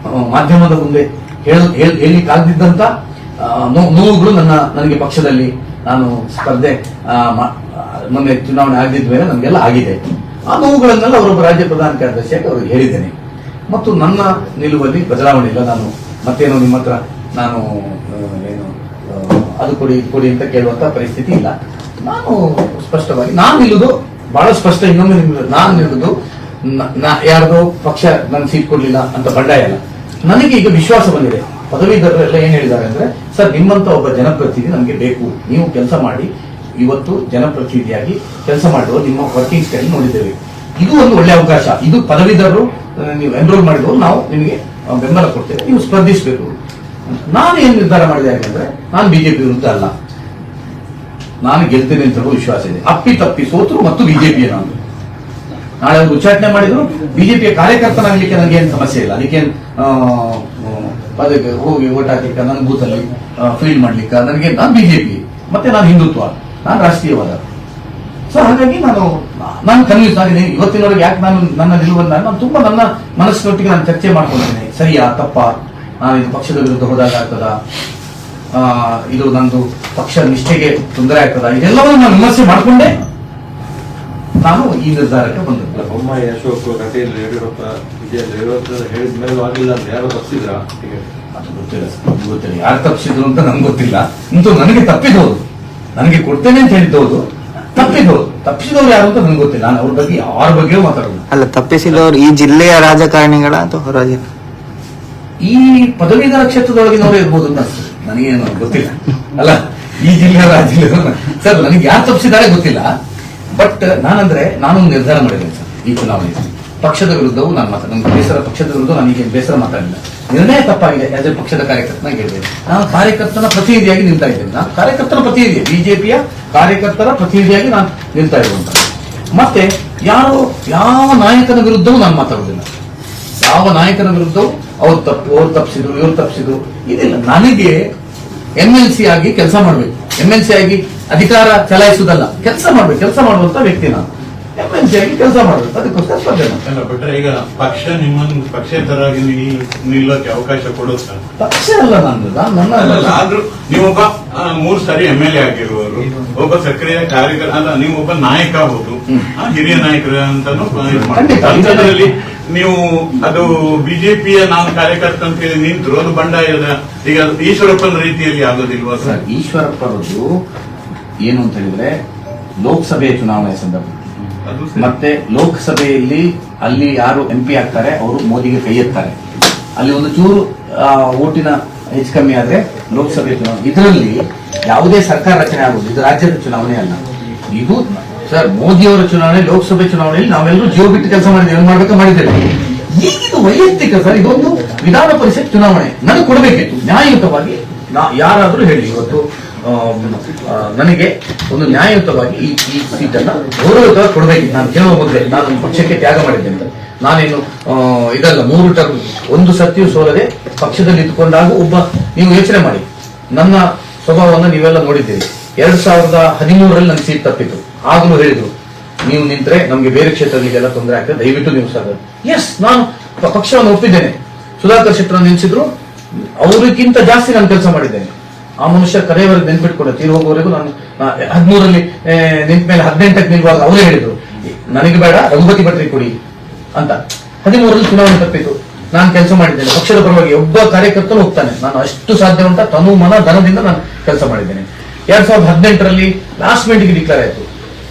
ಮಾಧ್ಯಮದ ಮುಂದೆ ಹೇಳಿಕ್ಕಾಗದಿದ್ದಂತ ನೋವುಗಳು ನನಗೆ ಪಕ್ಷದಲ್ಲಿ ನಾನು ಸ್ಪರ್ಧೆ ಮೊನ್ನೆ ಚುನಾವಣೆ ಆಗದಿದ್ದ ಮೇಲೆ ನನಗೆಲ್ಲ ಆಗಿದೆ. ಆ ನೋವುಗಳನ್ನೆಲ್ಲ ಅವರೊಬ್ಬ ರಾಜ್ಯ ಪ್ರಧಾನ ಕಾರ್ಯದರ್ಶಿಯಾಗಿ ಅವ್ರಿಗೆ ಹೇಳಿದ್ದೇನೆ. ಮತ್ತು ನನ್ನ ನಿಲುವಲ್ಲಿ ಬದಲಾವಣೆ ಇಲ್ಲ. ನಾನು ಮತ್ತೇನೋ ನಿಮ್ಮ ಹತ್ರ ನಾನು ಏನು ಅದು ಕೊಡಿ ಇದು ಕೊಡಿ ಅಂತ ಕೇಳುವಂತ ಪರಿಸ್ಥಿತಿ ಇಲ್ಲ. ನಾನು ಸ್ಪಷ್ಟವಾಗಿ ನಾನು ನಿಲ್ಲುದು ಬಹಳ ಸ್ಪಷ್ಟ. ಇನ್ನೊಮ್ಮೆ ನಿಮ್ಗೆ ನಾನು ನಿಲ್ಲುದು ಯಾರ್ದೋ ಪಕ್ಷ ನನ್ಗೆ ಸೀಟ್ ಕೊಡ್ಲಿಲ್ಲ ಅಂತ ಬಂಡಾಯ ಅಲ್ಲ. ನನಗೆ ಈಗ ವಿಶ್ವಾಸ ಬಂದಿದೆ. ಪದವೀಧರರೆಲ್ಲ ಏನ್ ಹೇಳಿದ್ದಾರೆ ಅಂದ್ರೆ, ಸರ್ ನಿಮ್ಮಂತ ಒಬ್ಬ ಜನಪ್ರತಿನಿಧಿ ನಮಗೆ ಬೇಕು, ನೀವು ಕೆಲಸ ಮಾಡಿ. ಇವತ್ತು ಜನಪ್ರತಿನಿಧಿಯಾಗಿ ಕೆಲಸ ಮಾಡುವ ನಿಮ್ಮ ವರ್ಕಿಂಗ್ ಸ್ಟೈಲ್ ನೋಡಿದ್ದೇವೆ. ಇದು ಒಂದು ಒಳ್ಳೆ ಅವಕಾಶ. ಇದು ಪದವೀಧರರು ನೀವು ಎನ್ರೋಲ್ ಮಾಡಿದವರು ನಾವು ನಿಮಗೆ ಬೆಂಬಲ ಕೊಡ್ತೇವೆ, ನೀವು ಸ್ಪರ್ಧಿಸಬೇಕು. ನಾನು ಏನ್ ನಿರ್ಧಾರ ಮಾಡಿದೆ ಯಾಕಂದ್ರೆ, ನಾನು ಬಿಜೆಪಿ ವಿರುದ್ಧ ಅಲ್ಲ, ನಾನು ಗೆಲ್ತೇನೆ ಅಂತ ವಿಶ್ವಾಸ ಇದೆ. ಅಪ್ಪಿ ತಪ್ಪಿ ಸೋತರು ಮತ್ತು ಬಿಜೆಪಿಯ ನಾನು ನಾಳೆ ಒಂದು ಉಚ್ಚಾಟನೆ ಮಾಡಿದ್ರು, ಬಿಜೆಪಿಯ ಕಾರ್ಯಕರ್ತನಾಗಲಿಕ್ಕೆ ನನಗೆ ಏನು ಸಮಸ್ಯೆ ಇಲ್ಲ. ಅದಕ್ಕೆ ಅದಕ್ಕೆ ಹೋಗಿ ಓಟ್ ಹಾಕ್ಲಿಕ್ಕೆ, ನನ್ನ ಬೂತ್ ಅಲ್ಲಿ ಫೀಲ್ಡ್ ಮಾಡ್ಲಿಕ್ಕೆ ನಾನು ಬಿಜೆಪಿ, ಮತ್ತೆ ನಾನು ಹಿಂದುತ್ವ, ನಾನು ರಾಷ್ಟ್ರೀಯವಾದ. ಸೊ ಹಾಗಾಗಿ ನಾನು ಕನ್ವಿನ್ಸ್ ಆಗಿದ್ದೀನಿ. ಇವತ್ತಿನವರೆಗೆ ಯಾಕೆ ನಾನು ನನ್ನ ನಿಲುವನ್ನ ನಾನು ತುಂಬಾ ನನ್ನ ಮನಸ್ಸಿನೊಟ್ಟಿಗೆ ನಾನು ಚರ್ಚೆ ಮಾಡ್ಕೊಂಡಿದ್ದೇನೆ. ಸರಿಯಾ ತಪ್ಪಾ, ನಾನು ಇದು ಪಕ್ಷದ ವಿರುದ್ಧ ಹೋದಾಗ ಆಗ್ತದ, ಇದು ನಂದು ಪಕ್ಷ ನಿಷ್ಠೆಗೆ ತೊಂದರೆ ಆಗ್ತದ, ಇದೆಲ್ಲವನ್ನು ನಾನು ವಿಮರ್ಶೆ ಮಾಡಿಕೊಂಡೆ ನಾನು ಈ ನಿರ್ಧಾರಕ್ಕೆ ಬಂದಿದ್ದೆ. ಬೊಮ್ಮಾಯಿ, ಅಶೋಕ್, ಕಟೀಲ್, ಯಡಿಯೂರಪ್ಪ, ಯಡಿಯೂರಪ್ಪ ಹೇಳಿದ ಮೇಲೆ ಆಗಿಲ್ಲ ಅಂದ್ರೆ ಯಾರು ತಪ್ಪಿಸಿದ್ರ? ಅದು ಗೊತ್ತಿಲ್ಲ ಸರ್, ಗೊತ್ತಿಲ್ಲ ಯಾರು ತಪ್ಪಿಸಿದ್ರು ಅಂತ ನಂಗೆ ಗೊತ್ತಿಲ್ಲ. ಅಂತೂ ನನಗೆ ತಪ್ಪಿದವರು, ನನಗೆ ಕೊಡ್ತೇನೆ ಅಂತ ಹೇಳಿದ್ದವರು ತಪ್ಪಿಸಿದವರು ಯಾರು ಅಂತ ನಂಗೆ ಗೊತ್ತಿಲ್ಲ. ನಾನು ಅವ್ರ ಬಗ್ಗೆ ಯಾರ ಬಗ್ಗೆಯೂ ಮಾತಾಡೋದು. ಅಲ್ಲ, ತಪ್ಪಿಸಿದವರು ಈ ಜಿಲ್ಲೆಯ ರಾಜಕಾರಣಿಗಳ ಅಥವಾ ಹೊರ ಜಿಲ್ಲೆ? ಈ ಪದವೀಧರ ಕ್ಷೇತ್ರದೊಳಗಿನವರು ಇರ್ಬೋದು ಅಂತ ಅನ್ಸುತ್ತೆ, ನನಗೇನು ಗೊತ್ತಿಲ್ಲ. ಅಲ್ಲ, ಈ ಜಿಲ್ಲೆಯ ರಾಜ್ಯ ಸರ್ ನನಗೆ ಯಾರು ತಪ್ಪಿಸಿದ್ದಾರೆ ಗೊತ್ತಿಲ್ಲ. ಬಟ್ ನಾನು ನಿರ್ಧಾರ ಮಾಡಿದ್ದೇನೆ ಸರ್, ಈ ಚುನಾವಣೆಯಲ್ಲಿ ಪಕ್ಷದ ವಿರುದ್ಧವೂ ನಾನು ನನಗೆ ಬೇಸರ, ಪಕ್ಷದ ವಿರುದ್ಧ ನನಗೆ ಬೇಸರ ಮಾತಾಡಿಲ್ಲ. ನಿರ್ಣಯ ತಪ್ಪಾಗಿದೆ. ಆಸ್ ಎ ಪಕ್ಷದ ಕಾರ್ಯಕರ್ತನ ಹೇಳಿದೆ, ನಾನು ಕಾರ್ಯಕರ್ತನ ಪ್ರತಿನಿಧಿಯಾಗಿ ನಿಲ್ತಾ ಇದ್ದೇನೆ. ನಾನು ಕಾರ್ಯಕರ್ತನ ಪ್ರತಿನಿಧಿ, ಬಿಜೆಪಿಯ ಕಾರ್ಯಕರ್ತರ ಪ್ರತಿನಿಧಿಯಾಗಿ ನಾನು ನಿಲ್ತಾ ಇರುವಂತ. ಮತ್ತೆ ಯಾವ ನಾಯಕನ ವಿರುದ್ಧವೂ ನಾನು ಮಾತಾಡುವುದಿಲ್ಲ. ಯಾವ ನಾಯಕನ ವಿರುದ್ಧವೂ ಅವ್ರು ತಪ್ಪಿಸಿದ್ರು, ಇವ್ರು ತಪ್ಪಿಸಿದ್ರು ಇದಿಲ್ಲ. ನನಗೆ MLC ಆಗಿ ಕೆಲಸ ಮಾಡ್ಬೇಕು, MLC ಆಗಿ ಅಧಿಕಾರ ಚಲಾಯಿಸುವುದಲ್ಲ, ಕೆಲಸ ಮಾಡ್ಬೇಕು. ಕೆಲಸ ಮಾಡುವಂತ ವ್ಯಕ್ತಿ ನಾನು. MLC ಆಗಿ ಕೆಲಸ ಮಾಡ್ಬೇಕು, ಅದಕ್ಕೋಸ್ಕರ ಸ್ಪರ್ಧೆ ಮಾಡ್ತೀನಿ. ಅಲ್ಲ ಬಿಟ್ರೆ ಈಗ ಪಕ್ಷ ನಿಮ್ಮನ್ನು ಪಕ್ಷೇತರಾಗಿ ನಿಲ್ಲೋಕೆ ಅವಕಾಶ ಕೊಡುತ್ತಾ? ಪಕ್ಷ ಅಲ್ಲ ನನ್ನ ಆದ್ರೂ ನೀವೊಬ್ಬ 3 ಸಾರಿ MLA ಆಗಿರುವವರು, ಒಬ್ಬ ಸಕ್ರಿಯ ಕಾರ್ಯಕರ್ತ ಅಲ್ಲ, ನೀವು ಒಬ್ಬ ನಾಯಕ ಹೌದು, ಹಿರಿಯ ನಾಯಕರು ಅಂತಾನು ಸಂಸದರಲ್ಲಿ ನೀವು ಅದು ಬಿಜೆಪಿಯ ನಾನು ಕಾರ್ಯಕರ್ತ ಅಂತ ಹೇಳಿ ನಿಂತರು, ಅದು ಬಂಡಾಯದ ಈಗ ಈಶ್ವರಪ್ಪನ ರೀತಿಯಲ್ಲಿ ಆಗೋದಿಲ್ವಾ ಸರ್? ಈಶ್ವರಪ್ಪ ಅವರದ್ದು ಏನು ಅಂತ ಹೇಳಿದ್ರೆ, ಲೋಕಸಭೆ ಚುನಾವಣೆ ಸಂದರ್ಭ ಮತ್ತೆ ಲೋಕಸಭೆಯಲ್ಲಿ ಅಲ್ಲಿ ಯಾರು MP ಆಗ್ತಾರೆ ಅವರು ಮೋದಿಗೆ ಕೈ ಎತ್ತಾರೆ. ಅಲ್ಲಿ ಒಂದು ಚೂರು ಓಟಿನ ಹೆಚ್ಚು ಕಮ್ಮಿ ಆದ್ರೆ ಲೋಕಸಭೆ ಚುನಾವಣೆ, ಇದರಲ್ಲಿ ಯಾವುದೇ ಸರ್ಕಾರ ರಚನೆ ಆಗುವುದು. ಇದು ರಾಜ್ಯದ ಚುನಾವಣೆ ಅಲ್ಲ. ಇದು ಸರ್ ಮೋದಿಯವರ ಚುನಾವಣೆ, ಲೋಕಸಭೆ ಚುನಾವಣೆಯಲ್ಲಿ ನಾವೆಲ್ಲರೂ ಜೀವ ಬಿಟ್ಟು ಕೆಲಸ ಮಾಡಿದ್ದೇವೆ, ಏನ್ ಮಾಡ್ಬೇಕು ಮಾಡಿದ್ದೇವೆ. ಈಗಿದು ವೈಯಕ್ತಿಕ ಸರ್, ಇದೊಂದು ವಿಧಾನ ಪರಿಷತ್ ಚುನಾವಣೆ. ನನಗೆ ಕೊಡಬೇಕಿತ್ತು ನ್ಯಾಯಯುತವಾಗಿ. ಯಾರಾದ್ರೂ ಹೇಳಿ ಇವತ್ತು ನನಗೆ ಒಂದು ನ್ಯಾಯಯುತವಾಗಿ ಈ ಸೀಟನ್ನ ಗೌರವಯುತವಾಗಿ ಕೊಡಬೇಕಿತ್ತು. ನಾನು ಕೇಳುವ ಮೊದಲೇ ನಾನು ಪಕ್ಷಕ್ಕೆ ತ್ಯಾಗ ಮಾಡಿದ್ದೇನೆ. ನಾನೇನು ಇದಲ್ಲ 3 ಟರ್ಮ್ ಒಂದು ಸತಿಯೂ ಸೋಲದೆ ಪಕ್ಷದಲ್ಲಿ ಇದ್ದುಕೊಂಡಾಗ ನೀವು ಯೋಚನೆ ಮಾಡಿ, ನನ್ನ ಸ್ವಭಾವವನ್ನು ನೀವೆಲ್ಲ ನೋಡಿದ್ದೀರಿ. 2013ರಲ್ಲಿ ನನ್ನ ಸೀಟ್ ತಪ್ಪಿತ್ತು. ಆಗಲೂ ಹೇಳಿದ್ರು, ನೀವು ನಿಂತ್ರೆ ನಮ್ಗೆ ಬೇರೆ ಕ್ಷೇತ್ರಗಳಿಗೆಲ್ಲ ತೊಂದರೆ ಆಗ್ತದೆ, ದಯವಿಟ್ಟು ನೀವು ಸರ್. ಎಸ್, ನಾನು ಪಕ್ಷವನ್ನು ಒಪ್ಪಿದ್ದೇನೆ. ಸುಧಾಕರ್ ಶೆಟ್ಟರ್ ನಿಲ್ಲಿಸಿದ್ರು, ಅವರಿಗಿಂತ ಜಾಸ್ತಿ ನಾನು ಕೆಲಸ ಮಾಡಿದ್ದೇನೆ. ಆ ಮನುಷ್ಯ ಕರೆಯವರೆಗೆ ನೆನ್ಪಿಟ್ಕೊಂಡು ತೀರು ಹೋಗುವವರೆಗೂ ನಾನು 13ರಲ್ಲಿ ನಿಂತ ಮೇಲೆ 18ಕ್ಕೆ ನಿಲ್ಲುವಾಗ ಅವರೇ ಹೇಳಿದ್ರು, ನನಗೆ ಬೇಡ ರಘುಪತಿ ಭಟ್ರಿಗೆ ಕೊಡಿ ಅಂತ. 13ರಲ್ಲಿ ಚುನಾವಣೆ ತಪ್ಪಿತ್ತು. ನಾನು ಕೆಲಸ ಮಾಡಿದ್ದೇನೆ ಪಕ್ಷದ ಪರವಾಗಿ. ಒಬ್ಬ ಕಾರ್ಯಕರ್ತನು ಹೋಗ್ತಾನೆ, ನಾನು ಅಷ್ಟು ಸಾಧ್ಯ ಉಂಟ ತನು ಮನ ಧನದಿಂದ ನಾನು ಕೆಲಸ ಮಾಡಿದ್ದೇನೆ. 2018ರಲ್ಲಿ ಲಾಸ್ಟ್ ಮಿನಿಟ್ಗೆ ಡಿಕ್ಲೇರ್ ಆಯಿತು.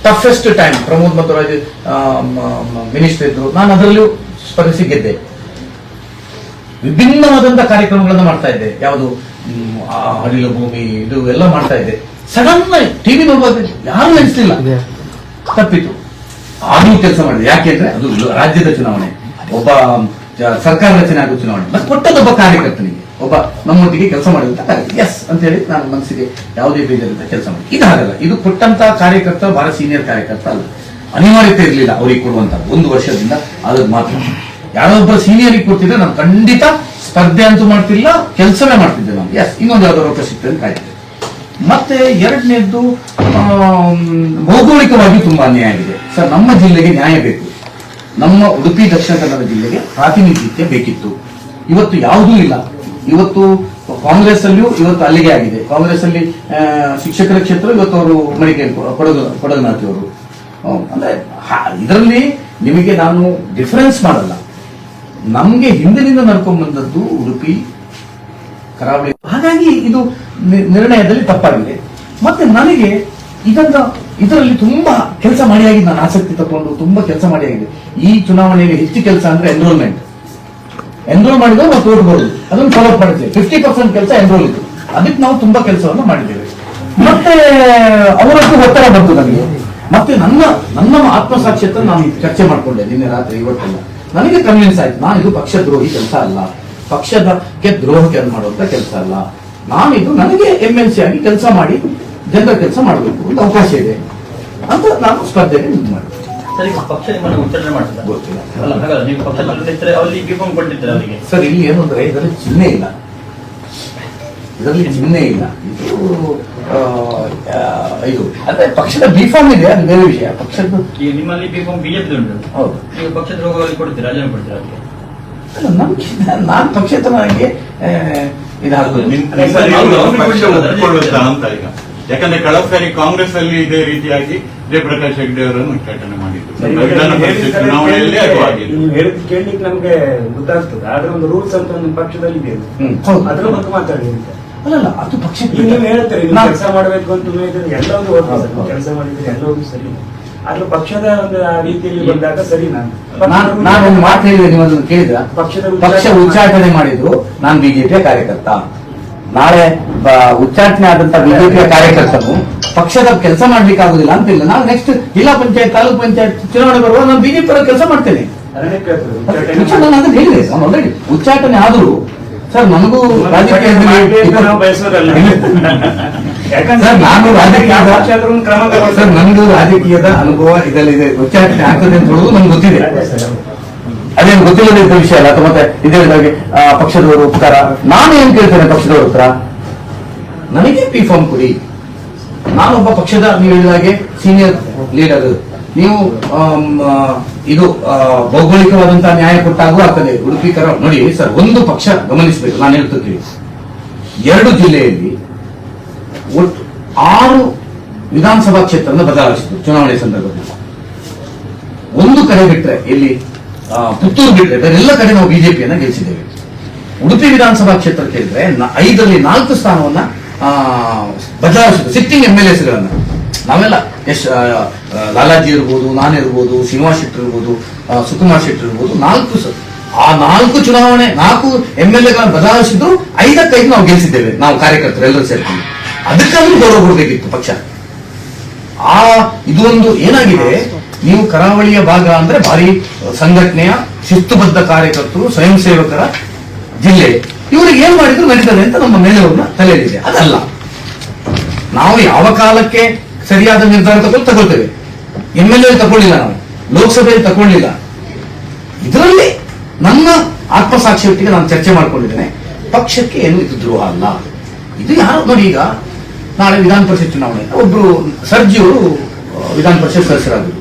Toughest time, Pramod Madhwaraj minister ಇದ್ರು, ನಾನು ಅದರಲ್ಲೂ ಸ್ಪರ್ಧಿಸಿ ಗೆದ್ದೆ. ವಿಭಿನ್ನವಾದಂತಹ ಕಾರ್ಯಕ್ರಮಗಳನ್ನ ಮಾಡ್ತಾ ಇದ್ದೆ. ಯಾವುದು ಅನಿಲ ಭೂಮಿ ಇದು ಎಲ್ಲ ಮಾಡ್ತಾ ಇದ್ದೆ. ಸಡನ್ ಟಿವಿ ನೋಡುವಾಗ ಯಾರು ನೆನೆಸಲಿಲ್ಲ, ತಪ್ಪಿತು. ಆಗಲೂ ಕೆಲಸ ಮಾಡಿದೆ. ಯಾಕೆಂದ್ರೆ ಅದು ರಾಜ್ಯದ ಚುನಾವಣೆ, ಒಬ್ಬ ಸರ್ಕಾರ ರಚನೆ ಆಗೋ ಚುನಾವಣೆ. ಮತ್ತೆ ಕೊಟ್ಟದೊಬ್ಬ ಕಾರ್ಯಕರ್ತನಿಗೆ, ಒಬ್ಬ ನಮ್ಮೊಟ್ಟಿಗೆ ಕೆಲಸ ಮಾಡಿದಂತ ಎಸ್ ಅಂತ ಹೇಳಿ ನಾನು ಮನಸ್ಸಿಗೆ ಯಾವುದೇ ಬೇಜಾರಿಂದ ಕೆಲಸ ಮಾಡಿ. ಇದು ಹಾಗಲ್ಲ, ಇದು ಕೊಟ್ಟಂತ ಕಾರ್ಯಕರ್ತ ಬಹಳ ಸೀನಿಯರ್ ಕಾರ್ಯಕರ್ತ ಅಲ್ಲ, ಅನಿವಾರ್ಯತೆ ಇರಲಿಲ್ಲ ಅವರಿಗೆ ಕೊಡುವಂತ 1 ವರ್ಷದಿಂದ. ಅದ್ರ ಮಾತ್ರ ಯಾರೊಬ್ಬರ ಸೀನಿಯರಿಗೆ ಕೊಡ್ತಿದ್ರೆ ನಾನು ಖಂಡಿತ ಸ್ಪರ್ಧೆ ಅಂತೂ ಮಾಡ್ತಿಲ್ಲ, ಕೆಲಸವೇ ಮಾಡ್ತಿದ್ದೆ ನಾನು. ಎಸ್, ಇನ್ನೊಂದು ಯಾವ್ದಾದ್ರು ಅವಕಾಶ ಸಿಗ್ತದೆ ಕಾಯ್ತಿದ್ದೆ. ಮತ್ತೆ ಎರಡನೇದ್ದು, ಭೌಗೋಳಿಕವಾಗಿ ತುಂಬಾ ಅನ್ಯಾಯ ಆಗಿದೆ ಸರ್. ನಮ್ಮ ಜಿಲ್ಲೆಗೆ ನ್ಯಾಯ ಬೇಕು. ನಮ್ಮ ಉಡುಪಿ ದಕ್ಷಿಣ ಕನ್ನಡ ಜಿಲ್ಲೆಗೆ ಪ್ರಾತಿನಿಧಿತ್ಯ ಬೇಕಿತ್ತು. ಇವತ್ತು ಯಾವುದೂ ಇಲ್ಲ. ಇವತ್ತು ಕಾಂಗ್ರೆಸ್ ಅಲ್ಲಿಯೂ ಇವತ್ತು ಅಲ್ಲಿಗೆ ಆಗಿದೆ. ಕಾಂಗ್ರೆಸ್ ಅಲ್ಲಿ ಶಿಕ್ಷಕರ ಕ್ಷೇತ್ರ ಇವತ್ತು ಅವರು ಮಡಿಕೇರಿ ಕೊಡಗನಾಥಿಯವರು. ಅಂದ್ರೆ ಇದರಲ್ಲಿ ನಿಮಗೆ ನಾನು ಡಿಫರೆನ್ಸ್ ಮಾಡಲ್ಲ. ನಮ್ಗೆ ಹಿಂದಿನಿಂದ ನಡ್ಕೊಂಡ್ ಬಂದದ್ದು ಉಡುಪಿ ಕರಾವಳಿ. ಹಾಗಾಗಿ ಇದು ನಿರ್ಣಯದಲ್ಲಿ ತಪ್ಪಾಗಿದೆ. ಮತ್ತೆ ನನಗೆ ಇದರಲ್ಲಿ ತುಂಬಾ ಕೆಲಸ ಮಾಡಿಯಾಗಿದೆ. ನಾನು ಆಸಕ್ತಿ ತಗೊಂಡು ತುಂಬಾ ಕೆಲಸ ಮಾಡಿಯಾಗಿದೆ. ಈ ಚುನಾವಣೆಯಲ್ಲಿ ಹೆಚ್ಚು ಕೆಲಸ ಅಂದ್ರೆ ಎನ್ರೋಲ್ ಮಾಡಿದ್ರೆ ನಾವು ಓಟ್ ಬರೋದು, ಅದನ್ನು ಫಾಲೋ ಅಪ್ ಮಾಡಿದ್ದೇವೆ. 50% ಕೆಲಸ ಎನ್ರೋಲ್ ಇತ್ತು, ಅದಕ್ಕೆ ನಾವು ತುಂಬಾ ಕೆಲಸವನ್ನು ಮಾಡಿದ್ದೇವೆ. ಮತ್ತೆ ಅವರದ್ದು ಒತ್ತಡ ಬಂತು ನನಗೆ. ಮತ್ತೆ ನನ್ನ ಆತ್ಮಸಾಕ್ಷಿಯತ್ತ ನಾನು ಚರ್ಚೆ ಮಾಡ್ಕೊಂಡೆ ನಿನ್ನೆ ರಾತ್ರಿ, ಇವತ್ತೆಲ್ಲ ನನಗೆ ಕನ್ವಿನ್ಸ್ ಆಯ್ತು, ನಾನು ಇದು ಪಕ್ಷದ್ರೋಹಿ ಕೆಲಸ ಅಲ್ಲ, ಪಕ್ಷದಕ್ಕೆ ದ್ರೋಹಕ್ಕೆ ಮಾಡುವಂತ ಕೆಲಸ ಅಲ್ಲ. ನಾನಿದು ನನಗೆ MLC ಆಗಿ ಕೆಲಸ ಮಾಡಿ ಜನರ ಕೆಲಸ ಮಾಡಬೇಕು, ಒಂದು ಅವಕಾಶ ಇದೆ ಅಂತ ನಾನು ಸ್ಪರ್ಧೆಗೆ ಇದು ಮಾಡಿದೆ. ಪಕ್ಷ ನಿಮ್ಮನ್ನು ವಿಚಾರಣೆ ಮಾಡ್ತದೆ ಗೊತ್ತಿಲ್ಲ. ಹಾಗಾದ್ರೆ ನೀವು ಪಕ್ಷದಲ್ಲಿ ಅವರಿಗೆ ಬಿಫಾರ್ಮ್ ಕೊಟ್ಟಿದ್ದಾರೆ ಅವರಿಗೆ. ಸರ್, ಇಲ್ಲಿ ಏನು ಅಂದ್ರೆ ಇದರಲ್ಲಿ ಚಿಹ್ನೆ ಇಲ್ಲ. ಇದರಲ್ಲಿ ಚಿಹ್ನೆ ಇಲ್ಲ. ಇದು ಇದು ಅಂದ್ರೆ ಪಕ್ಷದ ಬಿಫಾರ್ಮ್ ಇದೆ, ಅದು ಬೇರೆ ವಿಷಯ. ಪಕ್ಷದ್ದು ಈಗ ನಿಮ್ಮಲ್ಲಿ ಬಿಜೆಪಿ ಉಂಟು, ಹೌದು. ನೀವು ಪಕ್ಷದ ರೋಗದಲ್ಲಿ ಕೊಡ್ತೀರಾ, ರಾಜೀನಾಮೆ ಕೊಡ್ತೀರಾ ಅದಕ್ಕೆ? ಅಲ್ಲ, ನಾನು ಪಕ್ಷೇತರನಾಗಿ ಇದು ಹಾಕೋದು. ಪಕ್ಷ ಒಪ್ಪಿಕೊಳ್ಳುತ್ತಾ ಅಂತ ಈಗ, ಯಾಕಂದ್ರೆ ಕಳೆದ ಸಾರಿ ಕಾಂಗ್ರೆಸ್ ಅಲ್ಲಿ ಇದೇ ರೀತಿಯಾಗಿ ಜಯಪ್ರಕಾಶ್ ಹೆಗ್ಡೆ ಅವರನ್ನು ಉಚ್ಚಾಟನೆ ಮಾಡಿದ್ರು. ವಿಧಾನ ಪರಿಷತ್ ಚುನಾವಣೆಯಲ್ಲಿ ಅದು ಆಗಿದೆ. ನೀವು ಹೇಳಿದ್ ಕೇಳಲಿಕ್ಕೆ ನಮ್ಗೆ ಗೊತ್ತಾಗ್ತದೆ, ಆದ್ರೆ ಒಂದು ರೂಲ್ಸ್ ಅಂತ ಒಂದು ಪಕ್ಷದಲ್ಲಿ ಇದೆ, ಹೌದು. ಅದ್ರ ಬಗ್ಗೆ ಮಾತಾಡಿ ಅಂತ. ಅಲ್ಲಲ್ಲ, ಅದು ಪಕ್ಷ ಈಗ ನೀವು ಹೇಳ್ತಾರೆ ನೀವು ಕೆಲಸ ಮಾಡಬೇಕು ಅಂತ ಎಲ್ಲವೂ ಕೆಲಸ ಮಾಡಿದ್ರೆ ಎಲ್ಲವೂ ಸರಿ, ಆದ್ರೆ ಪಕ್ಷದ ಒಂದು ಆ ರೀತಿಯಲ್ಲಿ ಬಂದಾಗ ಸರಿ. ನಾನು ಒಂದು ಮಾತು ಹೇಳಿದೆ, ನೀವು ಅದನ್ನು ಕೇಳಿದ್ರ? ಪಕ್ಷ ಉಚ್ಚಾಟನೆ ಮಾಡಿದ್ರು, ನಾನು ಬಿಜೆಪಿಯ ಕಾರ್ಯಕರ್ತ. ನಾಳೆ ಉಚ್ಚಾಟನೆ ಆದಂತ ಬಿಜೆಪಿಯ ಕಾರ್ಯಕರ್ತನು ಪಕ್ಷದ ಕೆಲಸ ಮಾಡ್ಲಿಕ್ಕೆ ಆಗುದಿಲ್ಲ ಅಂತಿಲ್ಲ. ನಾನು ನೆಕ್ಸ್ಟ್ ಜಿಲ್ಲಾ ಪಂಚಾಯತ್, ತಾಲೂಕ್ ಪಂಚಾಯತ್ ಚುನಾವಣೆ ಬರುವ ನಾನು ಬಿಜೆಪಿ ಅವರ ಕೆಲಸ ಮಾಡ್ತೇನೆ. ಉಚ್ಚಾಟನೆ ಅದನ್ನು ಹೇಳಿದೆ ನಾನು ಆಲ್ರೆಡಿ. ಉಚ್ಚಾಟನೆ ಆದ್ರೂ ಸರ್ ನನಗೂ ನಾವು ಬಯಸೋದಲ್ಲ, ಸರ್ ನಾನು ಸರ್ ನನಗೂ ರಾಜಕೀಯದ ಅನುಭವ ಇದರಲ್ಲಿದೆ. ಉಚ್ಚಾಟನೆ ಆಗ್ತದೆ ಅಂತ ಹೇಳುವುದು ನಮ್ಗೆ ಗೊತ್ತಿದೆ, ಅದೇನು ಗೊತ್ತಿಲ್ಲದ ವಿಷಯ ಅಲ್ಲ. ಅಥವಾ ಮತ್ತೆ ಇದೇ ಪಕ್ಷದವರು ಉತ್ತರ ನಾನು ಏನ್ ಕೇಳ್ತೇನೆ, ಪಕ್ಷದವರು ಉತ್ತರ ನನಗೆ ಪಿ ಫಾರ್ಮ್ ಕೊಡಿ. ನಾನೊಬ್ಬ ಪಕ್ಷದ, ನೀವು ಹೇಳಿದಾಗೆ ಸೀನಿಯರ್ ಲೀಡರ್. ನೀವು ಇದು ಭೌಗೋಳಿಕವಾದಂತಹ ನ್ಯಾಯ ಕೊಟ್ಟಾಗೂ ಆಗ್ತದೆ. ಉಡುಪಿ ನೋಡಿ ಸರ್, ಒಂದು ಪಕ್ಷ ಗಮನಿಸಬೇಕು, ನಾನು ಹೇಳ್ತಿದ್ದೀನಿ, 2 ಜಿಲ್ಲೆಯಲ್ಲಿ ಒಟ್ಟು 6 ವಿಧಾನಸಭಾ ಕ್ಷೇತ್ರವನ್ನು ಬದಲಾಯಿಸಿದ್ರು ಚುನಾವಣೆ ಸಂದರ್ಭದಲ್ಲಿ. ಒಂದು ಕಡೆ ಬಿಟ್ರೆ, ಇಲ್ಲಿ ಪುತ್ತೂರು ಬಿಟ್ರೆ ಬೇರೆ ಎಲ್ಲ ಕಡೆ ನಾವು ಬಿಜೆಪಿಯನ್ನ ಗೆಲ್ಲಿಸಿದ್ದೇವೆ. ಉಡುಪಿ ವಿಧಾನಸಭಾ ಕ್ಷೇತ್ರ ಕೇಳಿದ್ರೆ 5ರಲ್ಲಿ 4 ಸ್ಥಾನವನ್ನ ಬದಲಾಯಿಸಿದ್ರು, ಸಿಟ್ಟಿಂಗ್ MLAsಗಳನ್ನ. ನಾವೆಲ್ಲ ಲಾಲಾಜಿ ಇರ್ಬೋದು, ನಾನಿರ್ಬೋದು, ಶ್ರೀನಿವಾಸ್ ಶೆಟ್ಟಿ ಇರ್ಬೋದು, ಸುಕುಮಾರ್ ಶೆಟ್ಟಿ ಇರ್ಬೋದು, 4 ಚುನಾವಣೆ 4 MLAಗಳನ್ನು ಬದಲಾಯಿಸಿದ್ರು, 5ಕ್ಕೆ ನಾವು ಗೆಲ್ಲಿಸಿದ್ದೇವೆ, ನಾವು ಕಾರ್ಯಕರ್ತರು ಎಲ್ಲರೂ ಸೇರ್ಕೊಂಡು. ಅದಕ್ಕಾದ್ರೂ ಗೌರವ ಕೊಡಬೇಕಿತ್ತು ಪಕ್ಷ. ಇದು ಒಂದು ಏನಾಗಿದೆ, ನೀವು ಕರಾವಳಿಯ ಭಾಗ ಅಂದ್ರೆ ಭಾರಿ ಸಂಘಟನೆಯ ಶಿಸ್ತುಬದ್ಧ ಕಾರ್ಯಕರ್ತರು, ಸ್ವಯಂ ಸೇವಕರ ಜಿಲ್ಲೆ. ಇವರಿಗೆ ಏನ್ ಮಾಡಿದ್ರು ನಡೀತದೆ ಅಂತ ನಮ್ಮ ಮೇಲೆಯವ್ರನ್ನ ತಲೆಯಲ್ಲಿದೆ. ಅದಲ್ಲ, ನಾವು ಯಾವ ಕಾಲಕ್ಕೆ ಸರಿಯಾದ ನಿರ್ಧಾರ ತಗೊಳ್ತೇವೆ. MLA ತಗೊಳ್ಳಿಲ್ಲ, ನಾವು ಲೋಕಸಭೆಯಲ್ಲಿ ತಗೊಳ್ಳಿಲ್ಲ. ಇದರಲ್ಲಿ ನನ್ನ ಆತ್ಮಸಾಕ್ಷಿಯೊಟ್ಟಿಗೆ ನಾನು ಚರ್ಚೆ ಮಾಡ್ಕೊಂಡಿದ್ದೇನೆ. ಪಕ್ಷಕ್ಕೆ ಏನು ಇದು ದ್ರೋಹ ಅಲ್ಲ. ಇದು ಯಾರು ನೋಡಿ, ಈಗ ನಾಳೆ ವಿಧಾನ ಪರಿಷತ್ ಚುನಾವಣೆ, ಒಬ್ರು ಸರ್ಜಿಯವರು ವಿಧಾನ ಪರಿಷತ್ ಸದಸ್ಯರಾದರು.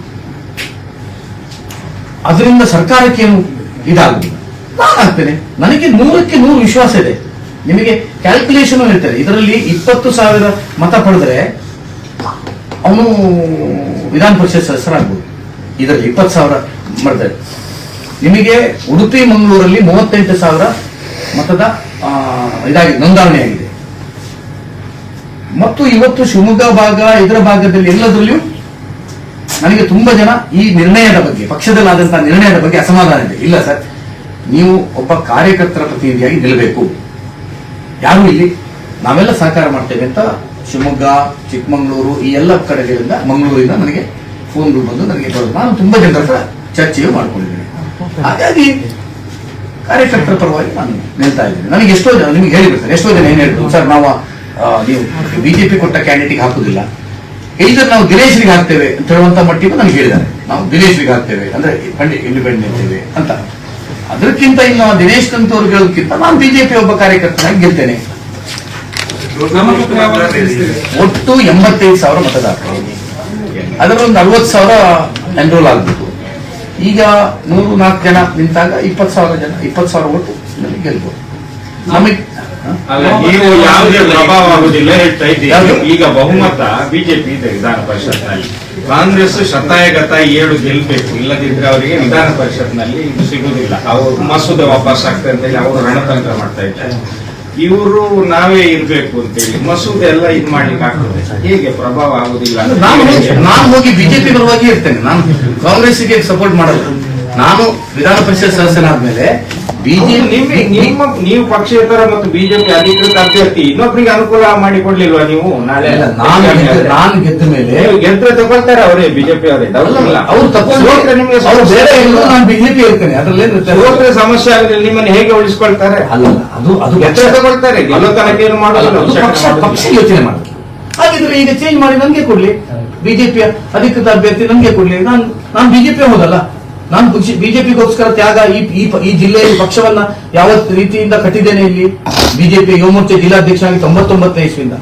ಅದರಿಂದ ಸರ್ಕಾರಕ್ಕೆ ಏನು ಇದಾಗುದಿಲ್ಲ. ನಾನು ಆಗ್ತೇನೆ, ನನಗೆ 100ಕ್ಕೆ 100 ವಿಶ್ವಾಸ ಇದೆ. ನಿಮಗೆ ಕ್ಯಾಲ್ಕುಲೇಷನ್ ಹೇಳ್ತಾರೆ, ಇದರಲ್ಲಿ 20,000 ಮತ ಪಡೆದ್ರೆ ಅವನು ವಿಧಾನ ಪರಿಷತ್ ಸದಸ್ಯರಾಗ್ಬೋದು. ಇದರಲ್ಲಿ 20,000 ಮಾಡಿದ್ರೆ ನಿಮಗೆ ಉಡುಪಿ ಮಂಗಳೂರಲ್ಲಿ 38,000 ಮತದ ಇದಾಗಿದೆ, ನೋಂದಣಿ ಆಗಿದೆ. ಮತ್ತು ಇವತ್ತು ಶಿವಮೊಗ್ಗ ಭಾಗ, ಇದರ ಭಾಗದಲ್ಲಿ ಎಲ್ಲದರಲ್ಲಿಯೂ ನನಗೆ ತುಂಬಾ ಜನ ಈ ನಿರ್ಣಯದ ಬಗ್ಗೆ, ಪಕ್ಷದಲ್ಲಾದಂತಹ ನಿರ್ಣಯದ ಬಗ್ಗೆ ಅಸಮಾಧಾನ ಇದೆ. ಇಲ್ಲ ಸರ್, ನೀವು ಒಬ್ಬ ಕಾರ್ಯಕರ್ತರ ಪ್ರತಿನಿಧಿಯಾಗಿ ನಿಲ್ಲಬೇಕು. ಯಾರು ಇಲ್ಲಿ ನಾವೆಲ್ಲ ಸಹಕಾರ ಮಾಡ್ತೇವೆ ಅಂತ ಶಿವಮೊಗ್ಗ, ಚಿಕ್ಕಮಗಳೂರು, ಈ ಎಲ್ಲ ಕಡೆಗಳಿಂದ, ಮಂಗಳೂರಿಂದ ನನಗೆ ಫೋನ್ಗಳು ಬಂದು ನನಗೆ ಬರೋದು. ನಾನು ತುಂಬಾ ಜನರ ಹತ್ರ ಚರ್ಚೆಯೂ ಮಾಡ್ಕೊಂಡಿದ್ದೇನೆ. ಹಾಗಾಗಿ ಕಾರ್ಯಕರ್ತರ ಪರವಾಗಿ ನಾನು ನಿಲ್ತಾ ಇದ್ದೇನೆ. ನನಗೆ ಎಷ್ಟೋ ಜನ ನಿಮಗೆ ಹೇಳಿಬಿಡ್ತಾರೆ, ಎಷ್ಟೋ ಜನ ಏನ್ ಹೇಳಿದ್ರು, ಸರ್ ನಾವು ನೀವು ಬಿಜೆಪಿ ಕೊಟ್ಟ ಕ್ಯಾಂಡಿಡೇಟ್ಗೆ ಹಾಕುದಿಲ್ಲ, ಇಲ್ಲದ್ರೆ ನಾವು ದಿನೇಶ್ರಿಗೆ ಹಾಕ್ತೇವೆ ಅಂತ ಹೇಳುವಂತ ಮಟ್ಟಿಗೂ ನನಗೆ ಹೇಳಿದ್ದಾರೆ. ನಾವು ದಿನೇಶ್ರಿಗೆ ಹಾಕ್ತೇವೆ ಅಂದ್ರೆ ಇಂಡಿಪೆಂಡೆಂಟ್ ಇರ್ತೇವೆ ಅಂತ. ಅದಕ್ಕಿಂತ ಇನ್ನು ದಿನೇಶ್ ಕಂತವ್ರು ಹೇಳೋದಕ್ಕಿಂತ ನಾನು ಬಿಜೆಪಿ ಒಬ್ಬ ಕಾರ್ಯಕರ್ತನಾಗಿ ಗೆಲ್ತೇನೆ. ಒಟ್ಟು 85,000 ಮತದಾರರು, ಅದರೊಂದು 40,000 ಎನ್ರೋಲ್ ಆಗ್ಬೇಕು. ಈಗ 104 ಜನ ನಿಂತಾಗ 20,000 ಒಟ್ಟು ಗೆಲ್ಬಹುದು. ನಮಗೆ ನೀವು ಯಾವುದೇ ಪ್ರಭಾವ ಆಗುದಿಲ್ಲ ಹೇಳ್ತಾ ಇದ್ದೀವಿ. ಈಗ ಬಹುಮತ ಬಿಜೆಪಿ ಇದೆ ವಿಧಾನ ಪರಿಷತ್ನಲ್ಲಿ. ಕಾಂಗ್ರೆಸ್ ಶತಾಯಗತ 7 ಗೆಲ್ಬೇಕು, ಇಲ್ಲದಿದ್ರೆ ಅವರಿಗೆ ವಿಧಾನ ಪರಿಷತ್ನಲ್ಲಿ ಇದು ಸಿಗುದಿಲ್ಲ. ಅವರು ಮಸೂದೆ ವಾಪಸ್ ಆಗ್ತದೆ ಅಂತ ಹೇಳಿ ಅವರು ರಣತಂತ್ರ ಮಾಡ್ತಾ ಇದ್ದಾರೆ. ಇವರು ನಾವೇ ಇರ್ಬೇಕು ಅಂತೇಳಿ ಮಸೂದೆ ಎಲ್ಲ ಇದು ಮಾಡ್ಲಿಕ್ಕೆ ಆಗ್ತದೆ. ಹೇಗೆ ಪ್ರಭಾವ ಆಗುದಿಲ್ಲ? ನಾನು ಹೋಗಿ ಬಿಜೆಪಿ ಪರವಾಗಿ ಇರ್ತೇನೆ, ನಾನು ಕಾಂಗ್ರೆಸ್ಗೆ ಸಪೋರ್ಟ್ ಮಾಡಲ್ಲ. ನಾನು ವಿಧಾನ ಪರಿಷತ್ ಸದಸ್ಯನಾದ್ಮೇಲೆ ನೀವು ಪಕ್ಷೇತರ ಮತ್ತು ಬಿಜೆಪಿ ಅಧಿಕೃತ ಅಭ್ಯರ್ಥಿ ಇನ್ನೊಬ್ಬರಿಗೆ ಅನುಕೂಲ ಮಾಡಿಕೊಡ್ಲಿಲ್ವಾ ನೀವು? ನಾಳೆ ನಾನು ಗೆದ್ದ ಮೇಲೆ ಗೆದ್ರೆ ತಗೊಳ್ತಾರೆ ಅವರೇ, ಬಿಜೆಪಿ ಅವರೇ. ಅವ್ರು ತಗೊಂಡ್ರೆ ನಿಮಗೆ ನಾನು ಬಿಜೆಪಿ ಇರ್ತೇನೆ, ಅದರಲ್ಲಿ ಸಮಸ್ಯೆ ಆಗಿದೆ. ನಿಮ್ಮನ್ನು ಹೇಗೆ ಉಳಿಸ್ಕೊಳ್ತಾರೆ? ಅಲ್ಲ, ಅದು ಗೆದ್ರೆ ತಗೊಳ್ತಾರೆ, ಗೆಲ್ಲೋ ತನಕ ಏನು ಮಾಡೋದು, ಪಕ್ಷ ಯೋಚನೆ ಮಾಡುದು. ಹಾಗಿದ್ರೆ ಈಗ ಚೇಂಜ್ ಮಾಡಿ ನನ್ಗೆ ಕೊಡ್ಲಿ, ಬಿಜೆಪಿಯ ಅಧಿಕೃತ ಅಭ್ಯರ್ಥಿ ನನ್ಗೆ ಕೊಡ್ಲಿ. ನಾನು ಬಿಜೆಪಿ ಹೋದಲ್ಲ, ನಾನು ಬಿಜೆಪಿಗೋಸ್ಕರ ತ್ಯಾಗ ಈ ಜಿಲ್ಲೆಯಲ್ಲಿ ಪಕ್ಷವನ್ನ ಯಾವ ರೀತಿಯಿಂದ ಕಟ್ಟಿದ್ದೇನೆ. ಇಲ್ಲಿ ಬಿಜೆಪಿ ಯುವ ಮೋರ್ಚಾ ಜಿಲ್ಲಾಧ್ಯಕ್ಷರಾಗಿ 99ನೇ ಇಸ್ವಿಯಿಂದ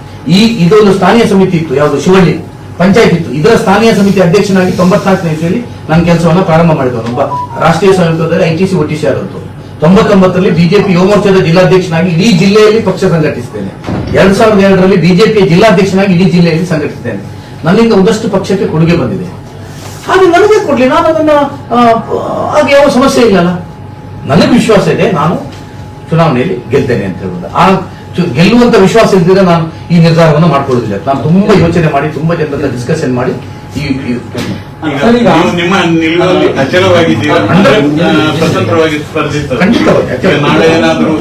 ಇದೊಂದು ಸ್ಥಾನೀಯ ಸಮಿತಿ ಇತ್ತು, ಯಾವುದು ಶಿವಳ್ಳಿ ಪಂಚಾಯತ್ ಇತ್ತು. ಇದರ ಸ್ಥಾನೀಯ ಸಮಿತಿ ಅಧ್ಯಕ್ಷನಾಗಿ 94ನೇ ಇಸ್ವಿಯಲ್ಲಿ ನನ್ನ ಕೆಲಸವನ್ನ ಪ್ರಾರಂಭ ಮಾಡಿದವನು. ಒಬ್ಬ ರಾಷ್ಟ್ರೀಯ ಸಂಯುಕ್ತದಲ್ಲಿ ITC OTC ಆದದ್ದು. 99ರಲ್ಲಿ ಬಿಜೆಪಿ ಯುವ ಮೋರ್ಚಾದ ಜಿಲ್ಲಾಧ್ಯಕ್ಷನಾಗಿ ಇಡೀ ಜಿಲ್ಲೆಯಲ್ಲಿ ಪಕ್ಷ ಸಂಘಟಿಸಿದ್ದೇನೆ. 2002ರಲ್ಲಿ ಬಿಜೆಪಿಯ ಜಿಲ್ಲಾಧ್ಯಕ್ಷನಾಗಿ ಇಡೀ ಜಿಲ್ಲೆಯಲ್ಲಿ ಸಂಘಟಿಸಿದ್ದೇನೆ. ನನ್ನಿಂದ ಒಂದಷ್ಟು ಪಕ್ಷಕ್ಕೆ ಕೊಡುಗೆ ಬಂದಿದೆ. ಹಾಗೆ ನನಗೆ ಕೊಡ್ಲಿ, ನಾನು ಅದನ್ನ ಆಗ ಯಾವ ಸಮಸ್ಯೆ ಇಲ್ಲಲ್ಲ. ನನಗೆ ವಿಶ್ವಾಸ ಇದೆ, ನಾನು ಚುನಾವಣೆಯಲ್ಲಿ ಗೆಲ್ತೇನೆ ಅಂತ ಹೇಳುವುದು. ಆ ಗೆಲ್ಲುವಂತ ವಿಶ್ವಾಸ ಇದ್ದರೆ ನಾನು ಈ ನಿರ್ಧಾರವನ್ನು ಮಾಡ್ಕೊಳ್ಳೋದಿಲ್ಲ. ನಾನು ತುಂಬಾ ಯೋಚನೆ ಮಾಡಿ, ತುಂಬಾ ಜನರ ಡಿಸ್ಕಷನ್ ಮಾಡಿ ಈಗ ನೀವು ನಿಮ್ಮ ನಿಲುವಲ್ಲಿ ಅಚಲವಾಗಿದ್ದೀರಾ, ಸ್ವತಂತ್ರವಾಗಿ ಸ್ಪರ್ಧಿಸ್ತಾರೆ. ಖಂಡಿತವಾಗಿ. ನಾಳೆ ಏನಾದ್ರು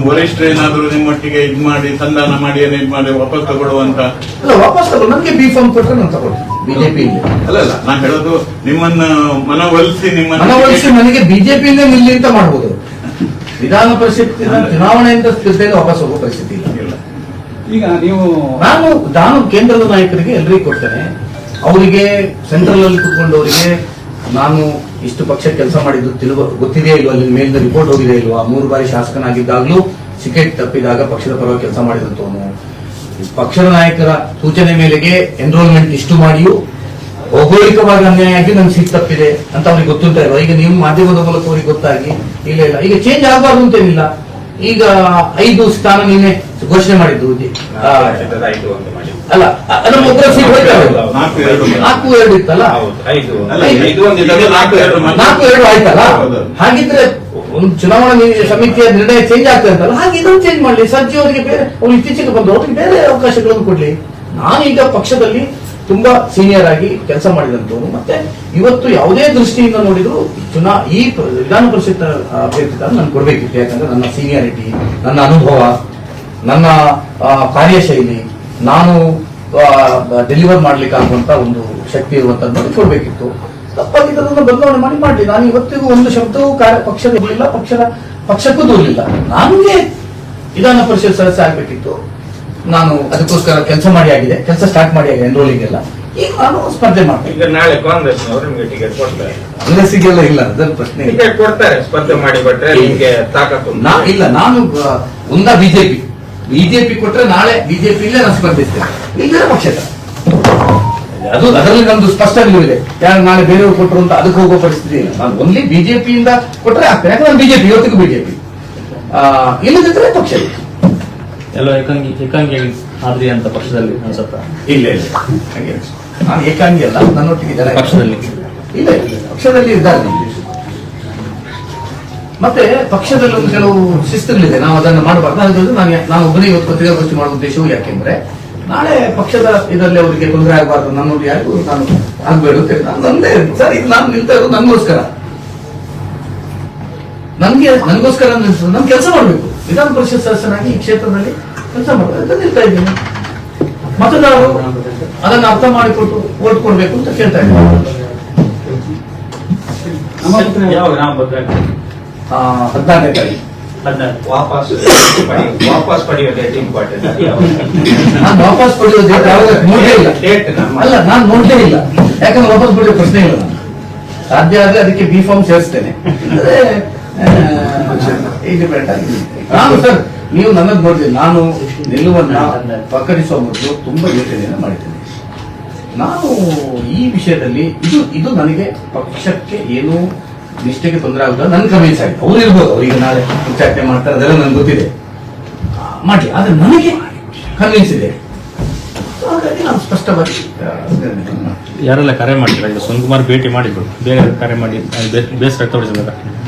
ವರಿಷ್ಠರು ಏನಾದ್ರು ನಿಮ್ಮೊಟ್ಟಿಗೆ ಇದ್ ಮಾಡಿ ಸಂಧಾನ ಮಾಡಿ ಇದ್ ಮಾಡಿ ವಾಪಸ್ ತಗೊಳ್ಳುವಂತ ಅಲ್ಲ, ವಾಪಸ್ ತಗೊಳ್ಳಿ. ನನಗೆ B.Pharm ಕೊಟ್ಟರೆ ನಾನು ತಗೊಳ್ತೀನಿ. ಬಿಜೆಪಿ ಅಲ್ಲ ನಾ ಹೇಳೋದು ನಿಮ್ಮನ್ನ ಮನವೊಲಿಸಿ ಮನವೊಲಿಸಿ ನನಗೆ ಬಿಜೆಪಿಯಿಂದ ನಿಲ್ಲಿ ಅಂತ ಮಾಡಬಹುದು. ವಿಧಾನ ಪರಿಷತ್ತಿನ ಚುನಾವಣೆಯಿಂದ ಸ್ಪರ್ಧೆಯಲ್ಲಿ ವಾಪಸ್ ಹೋಗೋ ಪರಿಸ್ಥಿತಿ ಇಲ್ಲ. ಈಗ ನೀವು ನಾನು ಕೇಂದ್ರದ ನಾಯಕರಿಗೆ ಎಲ್ಲರಿಗೂ ಕೊಡ್ತೇನೆ. ಅವರಿಗೆ ಸೆಂಟ್ರಲ್ ಅಲ್ಲಿ ಕುತ್ಕೊಂಡವರಿಗೆ ನಾನು ಇಷ್ಟು ಪಕ್ಷ ಕೆಲಸ ಮಾಡಿದ್ದು ಗೊತ್ತಿದೆಯಾ ಇಲ್ವಾ, ಅಲ್ಲಿ ಮೇಲಿನ ರಿಪೋರ್ಟ್ ಹೋಗಿದೆ ಇಲ್ವಾ, 3 ಬಾರಿ ಶಾಸಕನಾಗಿದ್ದಾಗಲೂ ಟಿಕೆಟ್ ತಪ್ಪಿದಾಗ ಪಕ್ಷದ ಪರವಾಗಿ ಕೆಲಸ ಮಾಡಿದಂತವನು, ಪಕ್ಷದ ನಾಯಕರ ಸೂಚನೆ ಮೇಲೆಗೆ ಎನ್ರೋಲ್ಮೆಂಟ್ ಇಷ್ಟು ಮಾಡಿಯೂ ಭೌಗೋಳಿಕವಾಗಿ ಅನ್ಯಾಯ ಆಗಿ ನನ್ಗೆ ಸೀಟ್ ತಪ್ಪಿದೆ ಅಂತ ಅವ್ರಿಗೆ ಗೊತ್ತುಂಟ ಇಲ್ವಾ. ಈಗ ನೀವು ಮಾಧ್ಯಮದ ಮೂಲಕ ಅವ್ರಿಗೆ ಗೊತ್ತಾಗಿ ಇಲ್ಲ ಈಗ ಚೇಂಜ್ ಆಗಬಾರ್ದು ಅಂತೇನಿಲ್ಲ. ಈಗ 5 ಸ್ಥಾನ ನೀನೆ ಘೋಷಣೆ ಮಾಡಿದ್ದು ಅಲ್ಲ, ಅದನ್ನ ಒಬ್ಬರ ಸೀಟ್ ಹೋಯ್ತಾರೆ. 4-2 ಇತ್ತಲ್ಲ, 4-2 ಆಯ್ತಲ್ಲ. ಹಾಗಿದ್ರೆ ಒಂದು ಚುನಾವಣಾ ಸಮಿತಿಯ ನಿರ್ಣಯ ಚೇಂಜ್ ಆಗ್ತಾ ಇರ್ತಲ್ಲ, ಹಾಗೆ ಇದನ್ನು ಚೇಂಜ್ ಮಾಡಲಿ. ಸರ್ಜಿ ಅವರಿಗೆ ಬೇರೆ, ಅವ್ರು ಇತ್ತೀಚೆಗೆ ಬಂದು ಅವ್ರಿಗೆ ಬೇರೆ ಅವಕಾಶಗಳನ್ನು ಕೊಡ್ಲಿ. ನಾನೀಗ ಪಕ್ಷದಲ್ಲಿ ತುಂಬಾ ಸೀನಿಯರ್ ಆಗಿ ಕೆಲಸ ಮಾಡಿದಂತವನು. ಮತ್ತೆ ಇವತ್ತು ಯಾವುದೇ ದೃಷ್ಟಿಯಿಂದ ನೋಡಿದ್ರು ಈ ವಿಧಾನ ಪರಿಷತ್ ಅಭ್ಯರ್ಥಿ ನಾನು ಕೊಡ್ಬೇಕಿತ್ತು. ಯಾಕಂದ್ರೆ ನನ್ನ ಸೀನಿಯಾರಿಟಿ, ನನ್ನ ಅನುಭವ, ನನ್ನ ಕಾರ್ಯಶೈಲಿ, ನಾನು ಡೆಲಿವರ್ ಮಾಡ್ಲಿಕ್ಕೆ ಆಗುವಂತ ಒಂದು ಶಕ್ತಿ ಇರುವಂತದ್ದು ನೋಡಿ ಕೊಡ್ಬೇಕಿತ್ತು. ತಪ್ಪಾಗಿದ್ದದನ್ನು ಬದಲಾವಣೆ ಮಾಡಲಿ. ನಾನು ಇವತ್ತಿಗೂ ಒಂದು ಶಬ್ದವೂ ಪಕ್ಷದ ಇರಲಿಲ್ಲ, ಪಕ್ಷಕ್ಕೂ ದೂರಲಿಲ್ಲ. ನನಗೆ ವಿಧಾನ ಪರಿಷತ್ ಸದಸ್ಯ ಆಗ್ಬೇಕಿತ್ತು. ನಾನು ಅದಕ್ಕೋಸ್ಕರ ಕೆಲಸ ಮಾಡಿ ಆಗಿದೆ, ಕೆಲಸ ಸ್ಟಾರ್ಟ್ ಮಾಡಿ ಆಗಿದೆ, ಎನ್ರೋಲಿಂಗ್ ಎಲ್ಲ. ಈಗ ನಾನು ಸ್ಪರ್ಧೆ ಮಾಡ್ತೀನಿ. ಈಗ ನಾಳೆ ಕಾಂಗ್ರೆಸ್ ನಿಮಗೆ ಟಿಕೆಟ್ ಕೊಡ್ತಾರೆ? ಕಾಂಗ್ರೆಸ್ಸಿಗೆಲ್ಲ ಇಲ್ಲ, ಅದರ ಪ್ರಶ್ನೆ ಇಲ್ಲ. ಟಿಕೆಟ್ ಕೊಡ್ತಾರೆ, ಸ್ಪರ್ಧೆ ಮಾಡಿ ಬಿಟ್ರೆ ನಿಮ್ಗೆ ತಾಕತ್ತು ಇಲ್ಲ. ನಾನು ಬಿಜೆಪಿ ಕೊಟ್ರೆ ನಾಳೆ ಬಿಜೆಪಿಯಲ್ಲೇ ನಾನು ಸ್ಪರ್ಧಿಸ್ತೇನೆ, ಇಲ್ಲದೆ ಪಕ್ಷದ ಅದರಲ್ಲಿ ನಮ್ದು ಸ್ಪಷ್ಟ ನಿಲುವಿದೆ. ಯಾರು ನಾಳೆ ಬೇರೆಯವರು ಕೊಟ್ಟರು ಅಂತ ಅದಕ್ಕೆ ಹೋಗೋ ಪರಿಸ್ಥಿತಿ ಇಲ್ಲ. ನಾನು ಓನ್ಲಿ ಬಿಜೆಪಿಯಿಂದ ಕೊಟ್ರೆ ಆಗ್ತೇನೆ. ಯಾಕಂದ್ರೆ ನಾನು ಬಿಜೆಪಿ, ಇವತ್ತಿಗೂ ಬಿಜೆಪಿ, ಇಲ್ಲದಿದ್ರೆ ಪಕ್ಷ ಎಲ್ಲ ಏಕಾಂಗಿ ಆದ್ರಿ ಅಂತ ಪಕ್ಷದಲ್ಲಿ ಅನ್ಸುತ್ತಾ? ಇಲ್ಲ ಹಾಗೆ ನಾನು ಏಕಾಂಗಿ ಅಲ್ಲ, ನನ್ನೊಟ್ಟಿಗೆ ಜನ ಪಕ್ಷದಲ್ಲಿ ಇಲ್ಲ ಪಕ್ಷದಲ್ಲಿ ಇದ್ದಾರೆ. ಮತ್ತೆ ಪಕ್ಷದಲ್ಲಿ ಒಂದು ಕೆಲವು ಶಿಸ್ತುಗಳಿದೆ, ನಾವು ಅದನ್ನು ಮಾಡಬಾರ್ದು. ಹಾಗಾಗಿ ನಾನು ಒಬ್ಬನೇ ಇವತ್ತು ಪತ್ರಿಕಾಗೋಷ್ಠಿ ಮಾಡುವ ಉದ್ದೇಶವು ಯಾಕೆಂದ್ರೆ ನಾಳೆ ಪಕ್ಷದ ಇದರಲ್ಲಿ ಅವರಿಗೆ ತೊಂದರೆ ಆಗಬಾರ್ದು, ನನ್ನೊಂದು ಯಾರಿಗೂ ನಾನು ಆಗ್ಬೇಡ ಅಂತ ನಂದೇ ಸರ್. ಇದು ನಾನು ನಿಲ್ತಾ ಇರೋದು ನನಗೋಸ್ಕರ ನಾನು ಕೆಲಸ ಮಾಡಬೇಕು. ವಿಧಾನ ಪರಿಷತ್ ಸದಸ್ಯನಾಗಿ ಈ ಕ್ಷೇತ್ರದಲ್ಲಿ ಕೆಲಸ ಮಾಡಬೇಕು ನಿಲ್ತಾ ಇದ್ದೀನಿ. ಮತದಾರರು ಅದನ್ನು ಅರ್ಥ ಮಾಡಿಕೊಟ್ಟು ಓಟ್ ಕೊಡ್ಬೇಕು ಅಂತ ಕೇಳ್ತಾ ಇದ್ದೀನಿ. ಯಾವಾಗ ನಾಮಪತ್ರ? 14ನೇ ತಾರೀಕು. ವಾಪಸ್ ಪಡೆಯೋ ಡೇಟ್ ಇಂಪಾರ್ಟೆಂಟ್. ನಾನು ವಾಪಸ್ ಪಡೆಯೋ ಡೇಟ್ ಯಾವಾಗ ನೋಡಲೇ ಇಲ್ಲ. ಅಲ್ಲ, ನಾನು ನೋಡಲೇ ಇಲ್ಲ. ಯಾಕಂದ್ರೆ ವಾಪಸ್ ಪಡೆಯೋ ಪ್ರಶ್ನೆ ಇಲ್ಲ. ನಾನು ಸಾಧ್ಯ ಆದ್ರೆ ಅದಕ್ಕೆ B.Pharm ಸೇರಿಸ್ತೇನೆ. ಇಂಡಿಪೆಂಡೆಂಟ್ ಆಗಿ ನಾನು ಸರ್, ನೀವು ನನ್ನದು ನೋಡಿದ್ರೆ ನಾನು ನಿಲುವನ್ನ ಪ್ರಕಟಿಸುವ ಮೊದಲು ತುಂಬಾ ಯೋಚನೆಯನ್ನು ಮಾಡಿದ್ದೇನೆ. ನಾನು ಈ ವಿಷಯದಲ್ಲಿ ಇದು ನನಗೆ ಪಕ್ಷಕ್ಕೆ ಏನು ನಿಷ್ಠೆಗೆ ತೊಂದರೆ ಆಗುತ್ತದೆ ನನ್ನ ಕನ್ವಿನ್ಸ್ ಆಗಿದೆ. ಅವ್ರು ಇರ್ಬೋದು, ಅವ್ರಿಗೆ ನಾಳೆ ಉಚ್ಚಾಟನೆ ಮಾಡ್ತಾರೆ, ಅದೆಲ್ಲ ನನಗೆ ಗೊತ್ತಿದೆ, ಮಾಡಿ. ಆದ್ರೆ ನನಗೆ ಕನ್ವಿನ್ಸ್ ಇದೆ. ಹಾಗಾಗಿ ನಾನು ಸ್ಪಷ್ಟವಾಗಿ ಯಾರೆಲ್ಲ ಕರೆ ಮಾಡಿದ್ರು? ಈಗ ಸುನಿಲ್ಕುಮಾರ್ ಭೇಟಿ ಮಾಡಿದ್ರು, ಬೇರೆ ಕರೆ ಮಾಡಿ ಬೇಸರ ತೋರಿಸಿದಾಗ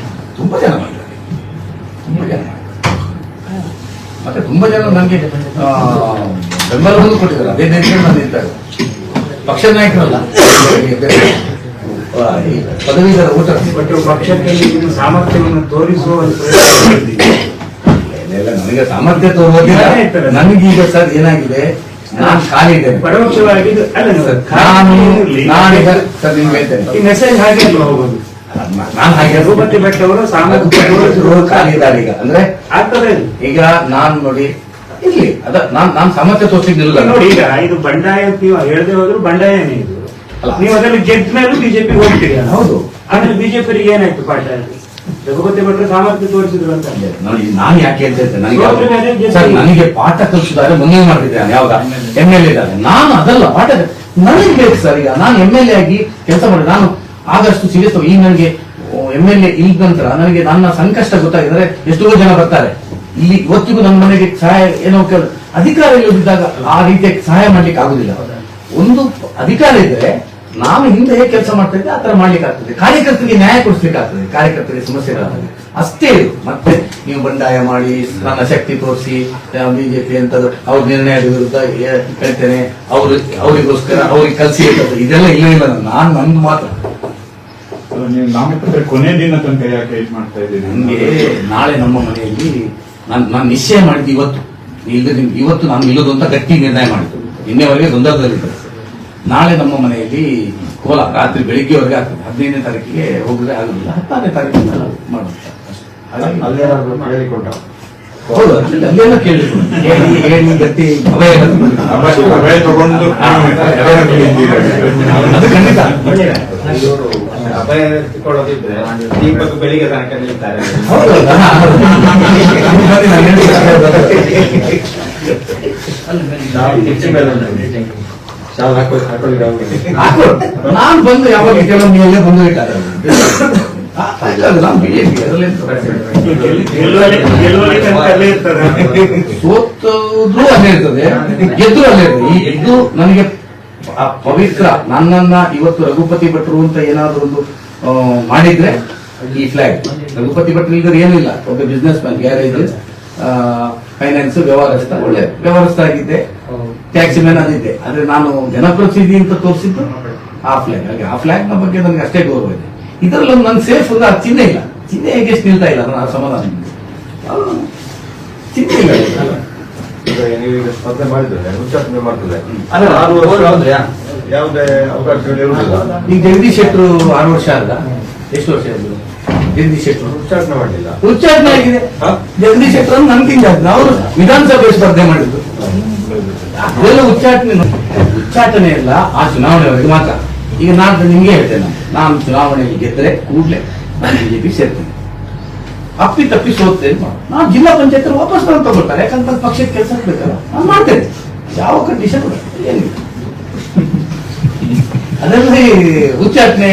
ತುಂಬಾ ಜನ ಮಾಡಿದ್ದಾರೆ. ಮತ್ತೆ ತುಂಬಾ ಜನ ನನಗೆ ಬೆಂಬಲವನ್ನು ಕೊಟ್ಟಿದ್ದಾರೆ. ಅದೇ ದೇಶದಲ್ಲಿ ನಾನು ನಿಂತಾಗ ಪಕ್ಷದ ನಾಯಕರಲ್ಲ, ಪದವೀಧರ ಊಟ ಪಕ್ಷಕ್ಕೆ ಸಾಮರ್ಥ್ಯವನ್ನು ತೋರಿಸುವ ನನಗೆ ಸಾಮರ್ಥ್ಯ ತೋರುವುದಿಲ್ಲ. ನನಗೀಗ ಸರ್ ಏನಾಗಿದೆ, ನಾನು ಖಾಲಿ ಇದ್ದೇನೆ. ಪರೋಕ್ಷವಾಗಿ ನಾನೀಗ ಸರ್ ನಿಮ್ಗೆ ಹೇಳ್ತೇನೆ, ಈ ಮೆಸೇಜ್ ಹಾಗೆ ಹೋಗೋದು. ನಾನು ಹಾಗೆ ಭೂಪತಿ ಭಟ್ ಅವರು ಸಾಮರ್ಥ್ಯ ಖಾಲಿ ಇದ್ದಾರೆ ಈಗ. ಅಂದ್ರೆ ಆಗ್ತದೆ. ಈಗ ನಾನು ನೋಡಿ ಇರ್ಲಿ, ನಾನು ಸಾಮರ್ಥ್ಯ ತೋರಿಸ್ಲಿಕ್ಕೆ ನಿಲ್ಲ. ನೋಡಿ, ಈಗ ಇದು ಬಂಡಾಯ ನೀವು ಹೇಳದೆ ಹೋದ್ರು ಬಂಡಾಯನೇ ಇದು. ನೀವು ಅದರಲ್ಲಿ ಗೆದ್ದ ಮೇಲೂ ಬಿಜೆಪಿ ಹೋಗ್ತೀರಿ. ಹೌದು, ಆಮೇಲೆ ಬಿಜೆಪಿಯವರಿಗೆ ಏನಾಯ್ತು ಪಾಠ? ರಘುಪತಿ ಭಟ್ರು ಸಾಮರ್ಥ್ಯ ತೋರಿಸಿದ್ರು ಅಂತ. ನೋಡಿ ನಾನು ಯಾಕೆ ಹೇಳ್ತಾ ಇದ್ದೆ, ಸೋತ್ರೆ ಅದೇ ಗೆದ್ದು. ಸರ್ ನನಗೆ ಪಾಠ ಕಲಿಸಿದ್ದಾರೆ ಮುಂದೆ ಮಾಡ್ತಿದ್ದೇನೆ ಯಾವಾಗ MLA ಇದ್ದಾರೆ. ನಾನು ಅದಲ್ಲ ಪಾಠ ನನಗೆ ಬೇಕು ಸರ್. ಈಗ ನಾನು MLA ಆಗಿ ಕೆಲಸ ಮಾಡಿ ನಾನು ಆಗಷ್ಟು ಸೀರಿಯಸ್. ಈಗ ನನಗೆ MLA ಇಲ್ದ ನಂತರ ನನಗೆ ನನ್ನ ಸಂಕಷ್ಟ ಗೊತ್ತಾಗಿದ್ರೆ ಎಷ್ಟೋ ಜನ ಬರ್ತಾರೆ ಇಲ್ಲಿ. ಇವತ್ತಿಗೂ ನನ್ನ ಮನೆಗೆ ಸಹಾಯ ಏನೋ ಅಧಿಕಾರ ಇಲ್ಲದಿದ್ದಾಗ ಆ ರೀತಿಯ ಸಹಾಯ ಮಾಡ್ಲಿಕ್ಕೆ ಆಗುದಿಲ್ಲ. ಒಂದು ಅಧಿಕಾರ ಇದ್ರೆ ನಾನು ಹಿಂದೆ ಹೇಗೆ ಕೆಲಸ ಮಾಡ್ತಾ ಇದ್ದೆ ಆ ತರ ಮಾಡ್ಲಿಕ್ಕೆ ಆಗ್ತದೆ. ಕಾರ್ಯಕರ್ತರಿಗೆ ನ್ಯಾಯ ಕೊಡಿಸ್ಲಿಕ್ಕೆ ಆಗ್ತದೆ, ಕಾರ್ಯಕರ್ತರಿಗೆ ಸಮಸ್ಯೆಗಳಾಗ್ತದೆ ಅಷ್ಟೇ. ಇದು ಮತ್ತೆ ನೀವು ಬಂಡಾಯ ಮಾಡಿ ನನ್ನ ಶಕ್ತಿ ತೋರಿಸಿ ಬಿಜೆಪಿ ಅಂತದ್ದು ಅವ್ರ ನಿರ್ಣಯದ ವಿರುದ್ಧ ಹೇಳ್ತೇನೆ, ಅವರಿಗೋಸ್ಕರ ಅವ್ರಿಗೆ ಕಲಿಸಿ ಇದೆಲ್ಲ ಇಲ್ಲ. ನಾನು ನಂದು ಮಾತ್ರ. ನೀವು ನಾಮಪತ್ರ ಕೊನೆ ದಿನ ತನಕ ಯಾಕೆ ಇದು ಮಾಡ್ತಾ ಇದ್ದೀರಿ? ನನಗೆ ನಾಳೆ ನಮ್ಮ ಮನೆಯಲ್ಲಿ ನಾನು ನಿಶ್ಚಯ ಮಾಡಿದ್ದು ಇವತ್ತು ನಾನು ನಿಲ್ಲೋದು ಅಂತ ಗಟ್ಟಿ ನಿರ್ಣಯ ಮಾಡಿದ್ದು. ನಿನ್ನೆವರೆಗೆ ಗೊಂದಲದಲ್ಲಿದ್ದೆ. ನಾಳೆ ನಮ್ಮ ಮನೆಯಲ್ಲಿ ಕೋಲ ರಾತ್ರಿ ಬೆಳಿಗ್ಗೆವರೆಗೆ ಆಗ್ತದೆ. 15ನೇ ತಾರೀಕಿಗೆ ಹೋಗದೆ ಆಗುದಿಲ್ಲ, 16ನೇ ತಾರೀಕಿಗೆ ಮಾಡುತ್ತೆ ಅಷ್ಟೇ. ಹೌದು, ಅಲ್ಲೆಲ್ಲ ಕೇಳಿದ್ರು ಹೇಳಿ ಗಟ್ಟಿ ಅಭಯ ಅಭಯ ತಗೊಂಡು ಅದು ಖಂಡಿತ. ಅಭಯ ಎತ್ತಿಕೊಳ್ಳೋದಿದ್ರೆ ದೀಪಕ್ ಬೆಳಿಗ್ಗೆ ತನಕ ನಿಲ್ತಾರೆ. ನಾನು ಬಂದು ಯಾವಾಗ ಕೆಲವೊಮ್ಮೆ ಬಂದು ಇಟ್ಟಾರೆ ಸೋತದ್ರು ಅಲ್ಲೇ ಇರ್ತದೆ, ಗೆದ್ರು ಅಲ್ಲೇ ಇರ್ತದೆ. ಇದು ನನಗೆ ಪವಿತ್ರ. ನನ್ನನ್ನ ಇವತ್ತು ರಘುಪತಿ ಭಟ್ರು ಅಂತ ಏನಾದ್ರು ಒಂದು ಮಾಡಿದ್ರೆ ಈ ಫ್ಲಾಗ್ ರಘುಪತಿ ಭಟ್ರು ಇಲ್ಲದ್ರೆ ಏನಿಲ್ಲ. ಒಬ್ಬ ಬಿಸ್ನೆಸ್ ಮ್ಯಾನ್, ಗ್ಯಾರೇಜ್, ಫೈನಾನ್ಸ್ ವ್ಯವಹಾರಸ್ಥ, ಒಳ್ಳೆ ವ್ಯವಹಾರಸ್ಥ ಆಗಿದ್ದೆ, ಟ್ಯಾಕ್ಸಿ ಮ್ಯಾನ್ ಅದಿದ್ದೆ. ಆದ್ರೆ ನಾನು ಜನಪ್ರತಿನಿಧಿ ಅಂತ ತೋರಿಸಿದ್ದು ಆ ಫ್ಲಾಗ್. ಹಾಗೆ ಆ ಫ್ಲಾಗ್ ನ ಬಗ್ಗೆ ನನಗೆ ಅಷ್ಟೇ ಗೌರವ ಇದೆ. ಇದರಲ್ಲಿ ಒಂದು ನನ್ನ ಸೇಫ್ ಅಂದ್ರೆ ಅದು ಚಿಹ್ನೆ ಇಲ್ಲ. ಚಿಹ್ನೆ ಹೇಗೆ ನಿಲ್ತಾ ಇಲ್ಲ ಅದನ್ನ ಸಮಾಧಾನ ಚಿಹ್ನೆ ಇಲ್ಲ. ನೀವೀಗ ಸ್ಪರ್ಧೆ ಮಾಡಿದ್ರೆ ಉಚ್ಚಾಟನೆ ಮಾಡ್ತದೆ ಅಲ್ಲ, 6 ವರ್ಷ ಅಂದ್ರೆ ಯಾವುದೇ ಅವಕಾಶಗಳು ಇರುವುದಿಲ್ಲ. ಈಗ ಜಗದೀಶ್ ಶೆಟ್ಟರು 6 ವರ್ಷ ಅಲ್ಲ, ಎಷ್ಟು ವರ್ಷ ಆದ್ರು ಜಗದೀಶ್ ಶೆಟ್ಟರು ಉಚ್ಚಾಟನೆ ಮಾಡಲಿಲ್ಲ. ಉಚ್ಚಾಟನೆ ಆಗಿದೆ. ಜಗದೀಶ್ ಶೆಟ್ಟರ್ ನನ್ಗಿಂತ ಅವರು ವಿಧಾನಸಭೆ ಸ್ಪರ್ಧೆ ಮಾಡಿದ್ದು. ಅದೆಲ್ಲ ಉಚ್ಚಾಟನೆ ಇಲ್ಲ ಆ ಚುನಾವಣೆವರೆಗೆ ಮಾತ್ರ. ಈಗ ನಾನು ನಿಮ್ಗೆ ಹೇಳ್ತೇನೆ, ನಾನು ಚುನಾವಣೆಯಲ್ಲಿ ಗೆದ್ದರೆ ಕೂಡಲೇ ನಾನು ಬಿಜೆಪಿ ಸೇರ್ತೇನೆ. ಅಪ್ಪಿ ತಪ್ಪಿ ಸೋತ್ತೇನೆ ನಾನು ಜಿಲ್ಲಾ ಪಂಚಾಯತ್ ವಾಪಸ್ ನಾನು ತಗೊಳ್ತಾರೆ. ಯಾಕಂತ ಪಕ್ಷಕ್ಕೆ ಕೆಲಸ ಬೇಕಲ್ಲ, ನಾನು ಮಾಡ್ತೇನೆ. ಯಾವ ಕಂಡೀಷನ್ ಏನಿಲ್ಲ. ಅದರಲ್ಲಿ ಉಚ್ಚಾಟನೆ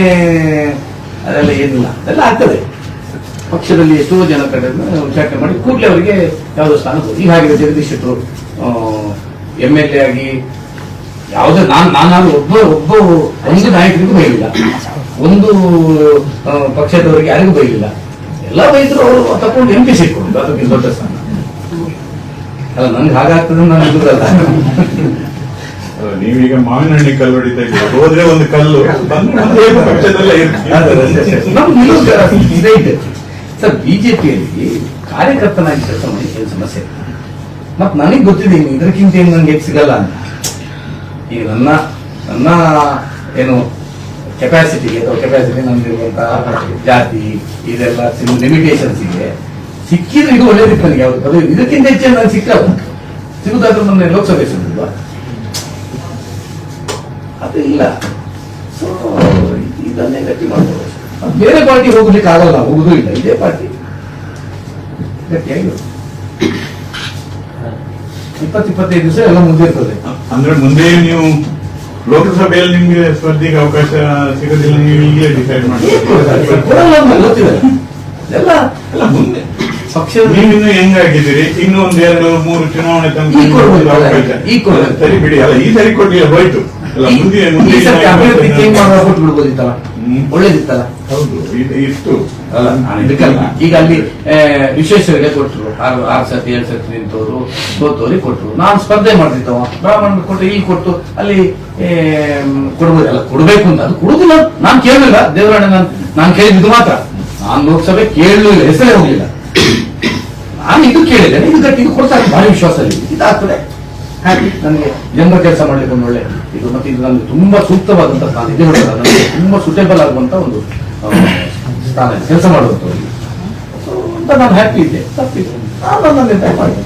ಅದೆಲ್ಲ ಏನಿಲ್ಲ, ಅದೆಲ್ಲ ಆಗ್ತದೆ. ಪಕ್ಷದಲ್ಲಿ ಎಷ್ಟೋ ಜನ ಕಡೆ ಉಚ್ಚಾಟನೆ ಮಾಡಿ ಕೂಡಲೇ ಅವರಿಗೆ ಯಾವುದೋ ಸ್ಥಾನ. ಹೀಗಾಗಿದೆ ಜಗದೀಶ್ ಶೆಟ್ಟರು MLA ಆಗಿ ಯಾವುದೇ ನಾನು ಒಬ್ಬ ಒಂದು ನಾಯಕರಿಗೂ ಬೈಲಿಲ್ಲ, ಒಂದು ಪಕ್ಷದವರಿಗೆ ಯಾರಿಗೂ ಬೈಲಿಲ್ಲ. ಎಲ್ಲ ಬೈದ್ರು ಅವರು ತಕೊಂಡು MP ಸೀಟ್ ಕೊಡುದು, ಅದಕ್ಕೆ ದೊಡ್ಡ ಸ್ಥಾನ ಅಲ್ಲ. ನನ್ಗೆ ಹಾಗಾಗ್ತದೆ ನಾನು ಇದುದಲ್ಲ. ನೀವೀಗ ಮಾವಿನ ಹಣ್ಣಿ ಕಲ್ಲು ಹೊಡಿತಾ ಇದ್ದೀರಿ. ಹೋದ್ರೆ ಒಂದು ಕಲ್ಲು ಪಕ್ಷದಲ್ಲೇ ಇದೇ ಇದೆ ಸರ್. ಬಿಜೆಪಿಯಲ್ಲಿ ಕಾರ್ಯಕರ್ತನಾಗಿ ಕೆಲಸ ಮಾಡಿ ಏನು ಸಮಸ್ಯೆ ಇಲ್ಲ. ಮತ್ ನನಗೆ ಗೊತ್ತಿದೆ ಇದಕ್ಕಿಂತ ಏನು ನನಗೆ ಸಿಗಲ್ಲ ಅಂತ. ಈಗ ನನ್ನ ಏನು ಕೆಪಾಸಿಟಿಗೆ ಅಥವಾ ಕೆಪಾಸಿಟಿ ನಮ್ದಿರುವಂತಹ ಜಾತಿ ಇದೆಲ್ಲ ಲಿಮಿಟೇಷನ್ಸ್ಗೆ ಸಿಕ್ಕಿದ್ರೆ ಇದು ಒಳ್ಳೇದಿತ್ತು ನನಗೆ. ಯಾವ್ದು ಪದವಿ ಇದಕ್ಕಿಂತ ಹೆಚ್ಚು ನನಗೆ ಸಿಕ್ಕಲ್ಲ. ಸಿಗುದಾದ್ರೂ ನನ್ನ ಲೋಕಸಭೆ ಸಿಗುದಿಲ್ವಾ? ಅದು ಇಲ್ಲ. ಸೊ ಇದನ್ನೇ ಗಟ್ಟಿ ಮಾಡ್ಬೋದು. ಬೇರೆ ಪಾರ್ಟಿ ಹೋಗ್ಲಿಕ್ಕೆ ಆಗಲ್ಲ, ಹೋಗುದೂ ಇಲ್ಲ. ಇದೇ ಪಾರ್ಟಿ ಗಟ್ಟಿಯಾಗಿ 20-25 ದಿವಸ ಎಲ್ಲ ಮುಂದೆ ಇರ್ತದೆ. ಅಂದ್ರೆ ಮುಂದೆ ನೀವು ಲೋಕಸಭೆಯಲ್ಲಿ ನಿಮ್ಗೆ ಸ್ಪರ್ಧೆಗೆ ಅವಕಾಶ ಸಿಗೋದಿಲ್ಲ, ನೀವು ಈಗಲೇ ಡಿಸೈಡ್ ಮಾಡಿ ಗೊತ್ತಿದೆ ಎಲ್ಲ ಮುಂದೆ ಪಕ್ಷದ ನೀವಿನ್ನು ಹೆಂಗಾಗಿದ್ದೀರಿ? ಇನ್ನು 1-2-3 ಚುನಾವಣೆ ತನಕ ಸರಿ ಬಿಡಿ. ಅಲ್ಲ ಈ ಸರಿ ಕೊಡ್ಲಿಲ್ಲ, ಹೋಯ್ತು. ಅಲ್ಲ ಮುಂದೆ ಅಭಿವೃದ್ಧಿ ಚೇಂಜ್ ಮಾಡುವ ಕೊಟ್ಟು ಬಿಡ್ಬೋದಿತ್ತಲ್ಲ, ಒಳ್ಳೇದಿತ್ತಲ್ಲ. ಹೌದು ಇತ್ತು ಅಲ್ಲ ಇದಕ್ಕಲ್ಲ. ಈಗ ಅಲ್ಲಿ ವಿಶ್ವೇಶ್ವರಿಗೆ ಕೊಟ್ಟರು 6 ಸತಿ 7 ಸತಿ ನಿಂತವರು, ಸೋತವ್ರಿಗೆ ಕೊಟ್ಟರು. ನಾನು ಸ್ಪರ್ಧೆ ಮಾಡ್ತಿದ್ದವ ಬ್ರಾಹ್ಮಣ ಕೊಟ್ಟು ಇಲ್ಲಿ ಕೊಟ್ಟು ಅಲ್ಲಿ ಕೊಡ್ಬೋದಲ್ಲ. ಕೊಡ್ಬೇಕು ಅಂತ ಅದು ಕೊಡುದಿಲ್ಲ. ನಾನು ಕೇಳಲಿಲ್ಲ ದೇವರಾಣೆ. ನಾನು ಕೇಳಿದ್ದು ಮಾತ್ರ. ನಾನು ಲೋಕಸಭೆ ಕೇಳಲೂ ಇಲ್ಲ, ಹೆಸರೇ ಹೋಗ್ಲಿಲ್ಲ. ನಾನು ಇದು ಕೇಳಿದ್ದೇನೆ, ಇದು ಗಟ್ಟಿ ಇದು ಕೊಡ್ತಾರೆ ಭಾರಿ ವಿಶ್ವಾಸದಲ್ಲಿ. ಇದಾಗ್ತದೆ ಹ್ಯಾಪಿ. ನನಗೆ ಜನರ ಕೆಲಸ ಮಾಡ್ಲಿಕ್ಕೆ ಒಂದು ಒಳ್ಳೆ ಇದು. ಮತ್ತೆ ಇದು ನನಗೆ ತುಂಬಾ ಸೂಕ್ತವಾದಂತಹ ಸ್ಥಾನ ಇದೆ. ನನಗೆ ತುಂಬಾ ಸೂಟೇಬಲ್ ಆಗುವಂತ ಒಂದು ಸ್ಥಾನ ಕೆಲಸ ಮಾಡುವಂಥವ್ರಿಗೆ ಅಂತ ನಾನು ಹ್ಯಾಪಿ ಇದ್ದೆ. ತಪ್ಪಿದೆ ನಾನು ನನ್ನ ನಿರ್ಣಯ ಮಾಡಿದೆ.